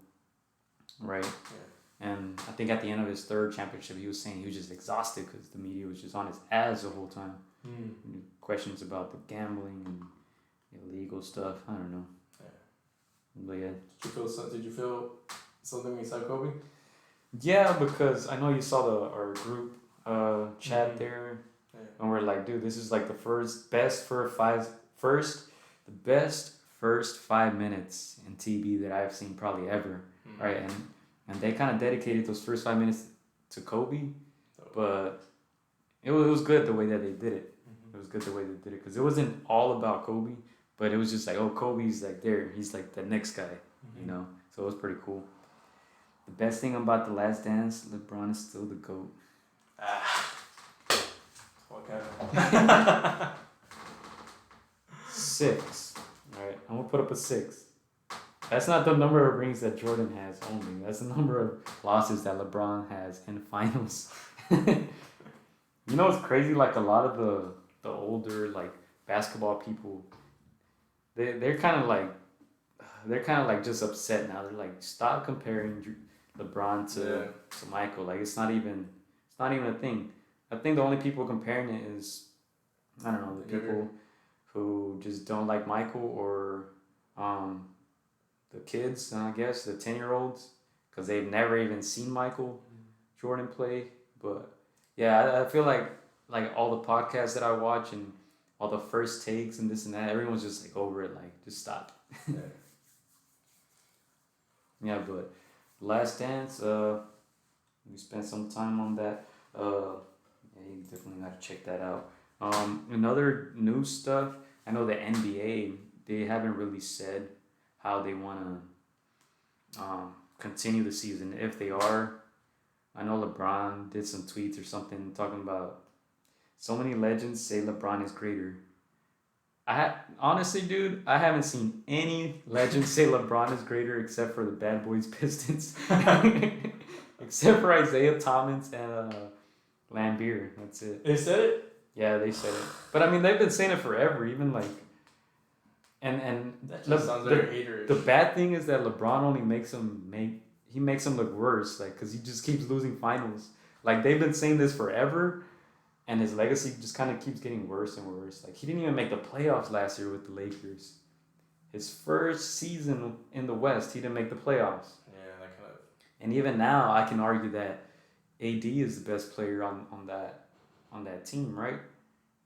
right? Yeah. And I think at the end of his third championship, he was saying he was just exhausted because the media was just on his ass the whole time. Questions about the gambling and illegal stuff. I don't know. Yeah. But yeah. Did you feel something when you saw Kobe? Yeah, because I know you saw our group chat there, and we're like, dude, this is like the best first 5 minutes in TB that I've seen probably ever, right? And they kind of dedicated those first 5 minutes to Kobe, but it was good the way that they did it. It was good the way they did it because it wasn't all about Kobe, but it was just like, oh, Kobe's like there, he's like the next guy, you know. So it was pretty cool. The best thing about The Last Dance, LeBron is still the GOAT. Okay. 6. Alright, I'm gonna put up a 6. That's not the number of rings that Jordan has only. That's the number of losses that LeBron has in finals. You know what's crazy? Like a lot of the older like basketball people, they're kind of like just upset now. They're like, stop comparing LeBron to Michael. Like it's not even a thing. I think the only people comparing it is, I don't know, the people who just don't like Michael, or the kids, I guess, the 10-year-olds, because they've never even seen Michael Jordan play. But yeah, I feel like all the podcasts that I watch and all the first takes and this and that, everyone's just like over it, like just stop. Yeah, but Last Dance, we spent some time on that. Yeah, you definitely got to check that out. Another new stuff, I know the NBA, they haven't really said how they want to continue the season. If they are, I know LeBron did some tweets or something talking about so many legends say LeBron is greater. Honestly, dude, I haven't seen any legends say LeBron is greater except for the Bad Boys Pistons. Except for Isaiah Thomas and Lambeer. That's it. They said it? Yeah, they said it. But I mean, they've been saying it forever. Even like, and that just sounds very haterish. The bad thing is that LeBron only makes him look worse. Like, cause he just keeps losing finals. Like they've been saying this forever. And his legacy just kind of keeps getting worse and worse. Like, he didn't even make the playoffs last year with the Lakers. His first season in the West, he didn't make the playoffs. Yeah, that kind of... And even now, I can argue that AD is the best player on that team, right?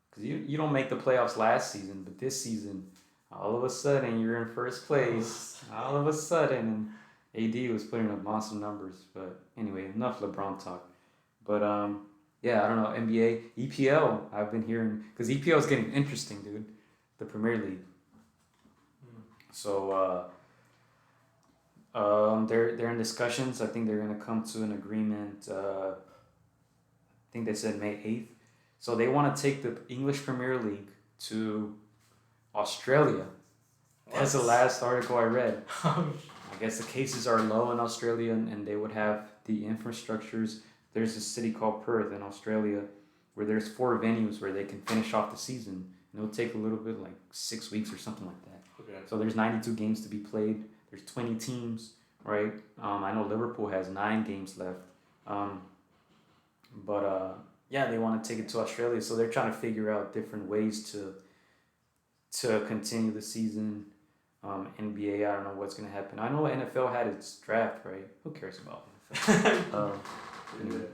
Because you don't make the playoffs last season, but this season, all of a sudden, you're in first place. All of a sudden, and AD was putting up monster numbers. But anyway, enough LeBron talk. But, yeah, I don't know, NBA, EPL, I've been hearing, because EPL is getting interesting, dude, the Premier League. So, they're in discussions. I think they're going to come to an agreement, I think they said May 8th. So they want to take the English Premier League to Australia. That's the last article I read. I guess the cases are low in Australia, and they would have the infrastructures. There's a city called Perth in Australia where there's 4 venues where they can finish off the season. And it'll take a little bit, like 6 weeks or something like that. Okay. So there's 92 games to be played. There's 20 teams, right? I know Liverpool has 9 games left. Yeah, they want to take it to Australia. So they're trying to figure out different ways to continue the season. NBA, I don't know what's going to happen. I know NFL had its draft, right? Who cares about NFL? Anyway,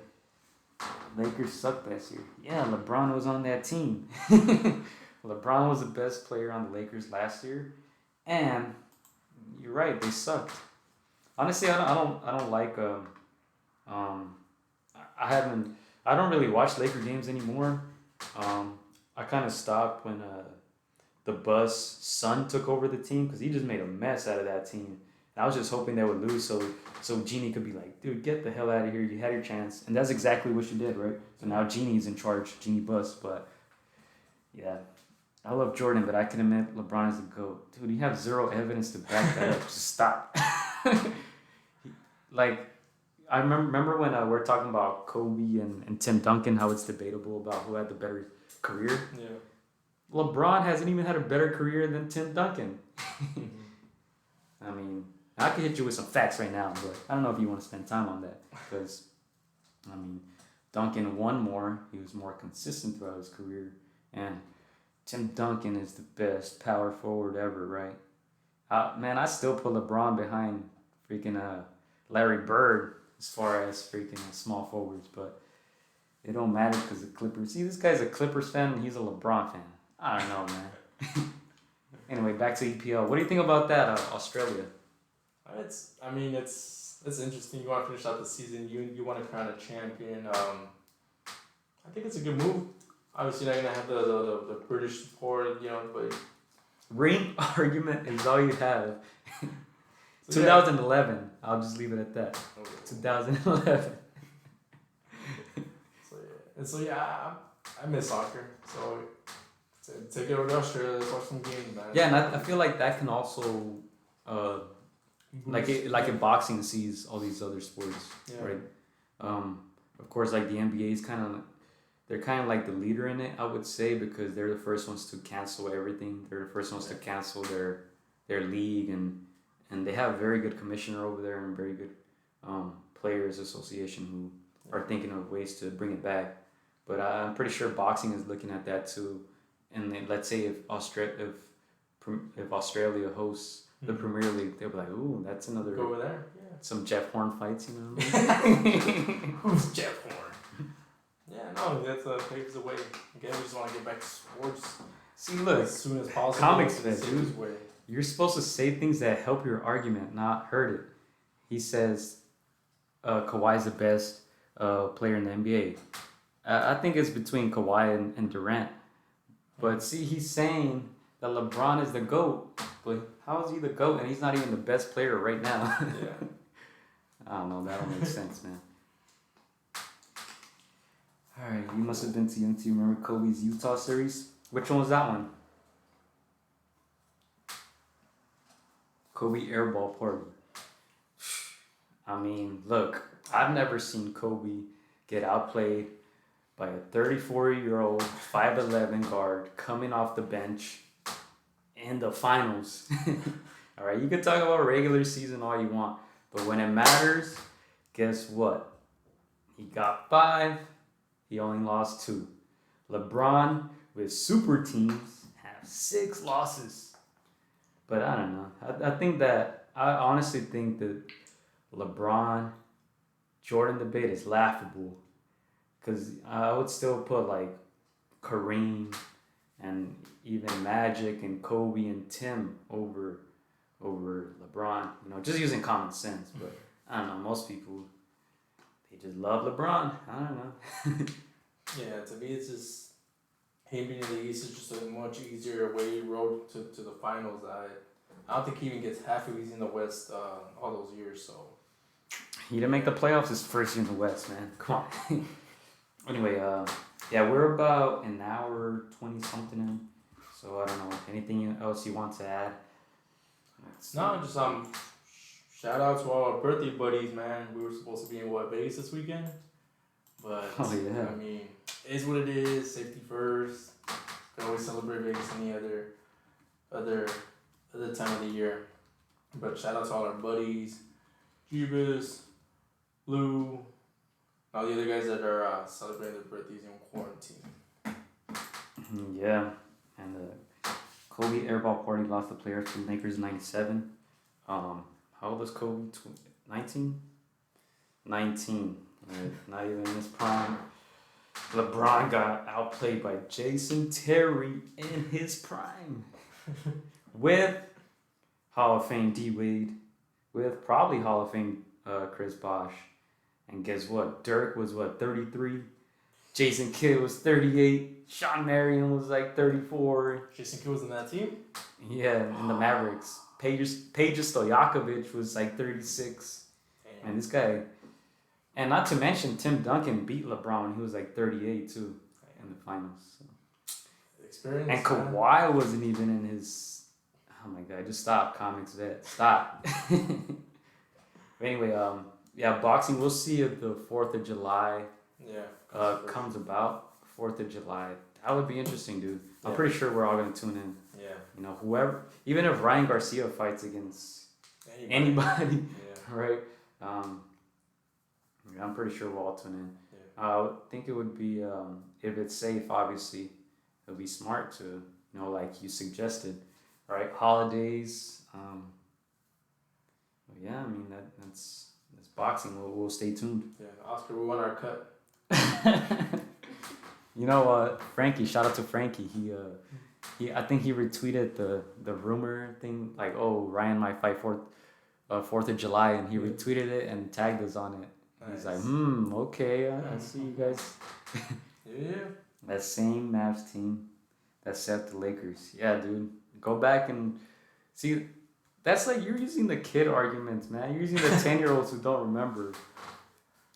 Lakers sucked last year. Yeah, LeBron was on that team. LeBron was the best player on the Lakers last year, and you're right, they sucked. Honestly, I don't like I don't really watch Laker games anymore. I kind of stopped when the Buzz' son took over the team because he just made a mess out of that team. And I was just hoping they would lose so Jeannie could be like, dude, get the hell out of here. You had your chance. And that's exactly what she did, right? So now Jeannie's in charge, Jeannie Buss. But, yeah, I love Jordan, but I can admit LeBron is the GOAT. Dude, you have zero evidence to back that up. Just stop. I remember when we're talking about Kobe and Tim Duncan, how it's debatable about who had the better career. Yeah. LeBron hasn't even had a better career than Tim Duncan. I mean, I could hit you with some facts right now, but I don't know if you want to spend time on that. Because, I mean, Duncan won more. He was more consistent throughout his career. And Tim Duncan is the best power forward ever, right? Man, I still put LeBron behind freaking Larry Bird as far as freaking small forwards. But it don't matter because the Clippers. See, this guy's a Clippers fan and he's a LeBron fan. I don't know, man. Anyway, back to EPL. What do you think about that, Australia? It's interesting. You want to finish out the season. You want to crown a champion. I think it's a good move. Obviously, you're not gonna have the British support, but ring argument is all you have. 2011. Yeah. I'll just leave it at that. Okay. 2011. I miss soccer. So take it over to Australia. Let's watch some games, man. Yeah, and I feel like that can also, like in boxing sees all these other sports, right? Of course, like the NBA is they're kind of like the leader in it, I would say, because they're the first ones to cancel everything. They're the first ones to cancel their league, and they have a very good commissioner over there and very good players association who are thinking of ways to bring it back. But I'm pretty sure boxing is looking at that too. And then, let's say if Australia hosts the Premier League, they'll be like, ooh, that's another... Go over there, yeah. Some Jeff Horn fights, Who's Jeff Horn? Yeah, no, that's paves the way. Again, we just want to get back to sports. See, look, as soon as possible. Comics fan, dude. You're supposed to say things that help your argument, not hurt it. He says Kawhi's the best player in the NBA. I think it's between Kawhi and Durant. But see, he's saying that LeBron is the GOAT. But how is he the GOAT and he's not even the best player right now? Yeah. I don't know. That don't make sense, man. All right, you must have been too young to remember Kobe's Utah series. Which one was that one? Kobe airball party. I mean, look, I've never seen Kobe get outplayed by a 34-year-old 5'11" guard coming off the bench in the finals. All right, you can talk about regular season all you want, but when it matters, guess what? He got 5. He only lost 2. LeBron with super teams have 6 losses. But I don't know. I honestly think that LeBron Jordan debate is laughable. Because I would still put like Kareem and even Magic and Kobe and Tim over LeBron. You know, just using common sense. But I don't know. Most people, they just love LeBron. I don't know. Yeah, to me, it's just him being in the East is just a much easier way road to the finals. I don't think he even gets half of he's in the West all those years. So He didn't make the playoffs his first year in the West, man. Come on. Anyway, yeah, we're about an hour 20 something in. So I don't know. Anything else you want to add? No, just shout out to all our birthday buddies, man. We were supposed to be in Vegas this weekend, but Oh, yeah. I mean, it is what it is. Safety first. Can always celebrate Vegas any other time of the year. But shout out to all our buddies, Jeebus, Lou, all the other guys that are celebrating their birthdays in quarantine. Yeah, and the Kobe airball party lost the player to Lakers 97. How old was Kobe? 19? 19. Right? Not even in his prime. LeBron got outplayed by Jason Terry in his prime. With Hall of Fame D Wade. With probably Hall of Fame Chris Bosh. And guess what? Dirk was 33? Jason Kidd was 38. Sean Marion was like 34. Jason Kidd was in that team? Yeah, in the Mavericks. Peja Stojakovic was like 36. Damn. And this guy, and not to mention Tim Duncan beat LeBron when he was like 38 too in the finals. So. Experience. And Kawhi wasn't even in his. Oh my God! Just stop, comics vet. Stop. But anyway, yeah, boxing. We'll see if the 4th of July comes about. 4th of July. That would be interesting, dude. I'm pretty sure we're all gonna tune in. Yeah. You know, whoever, even if Ryan Garcia fights against anybody right? Yeah, I'm pretty sure we'll all tune in. Yeah. I think it would be, if it's safe, obviously, it would be smart to, you know, like you suggested, right? Holidays. Yeah, I mean that's boxing. We'll stay tuned. Yeah, Oscar, we want our cut. You know, Frankie. Shout out to Frankie. I think he retweeted the rumor thing, like, oh, Ryan might fight 4th of July, and he retweeted it and tagged us on it. Nice. He's like, okay, I see you guys. Yeah. That same Mavs team that set the Lakers. Yeah, dude. Go back and see. That's like you're using the kid arguments, man. You're using the 10-year-olds who don't remember.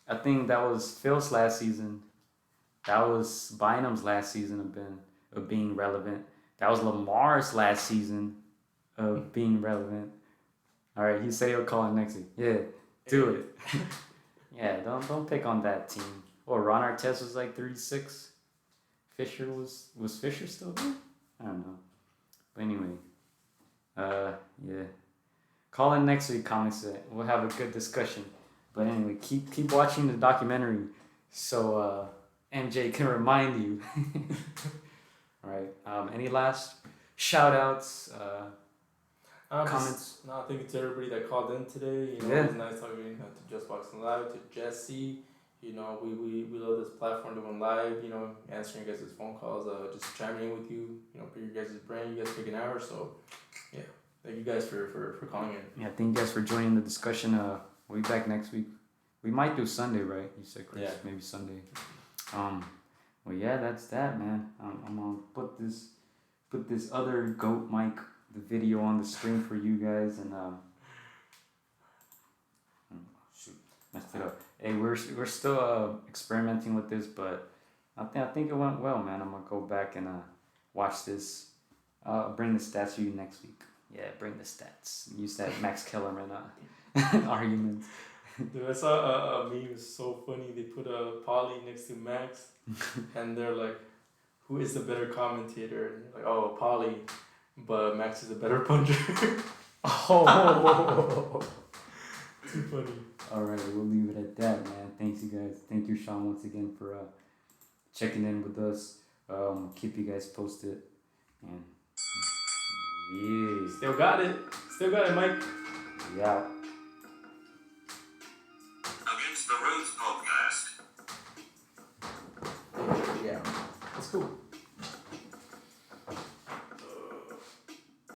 I think that was Phil's last season. That was Bynum's last season of being relevant. That was Lamar's last season of being relevant. All right, he said he'll call in next week. Yeah, do it. Yeah, don't pick on that team. Or Ron Artest was like 36. Fisher was Fisher still there? I don't know. But anyway, yeah. Call in next week, comics. We'll have a good discussion. But anyway, keep watching the documentary so MJ can remind you. All right. Any last shout outs? Comments? Thank you to everybody that called in today. You know, it was nice talking to Just Boxing Live, to Jesse. You know, we love this platform doing live, you know, answering you guys' phone calls, just chiming in with you, you know, for your guys' brain. You guys take an hour, so yeah. Thank you guys for calling in. Yeah, thank you guys for joining the discussion. We'll be back next week. We might do Sunday, right? You said, Chris, maybe Sunday. Well, yeah, that's that, man. I'm gonna put this other GOAT Mike the video on the screen for you guys, and shoot, messed it up. Hey, we're still experimenting with this, but I think it went well, man. I'm gonna go back and watch this. Bring the stats to you next week. Yeah, bring the stats. Use that Max Kellerman argument. Dude, I saw a meme. It's so funny. They put a Paulie next to Max, and they're like, "Who is the better commentator?" And they're like, "Oh, Paulie, but Max is a better puncher." Oh, too funny. All right, we'll leave it at that, man. Thanks, you guys. Thank you, Sean, once again for checking in with us. Keep you guys posted, and yeah, Still got it, Mike. Yeah. Against the Roots podcast. Yeah, that's cool.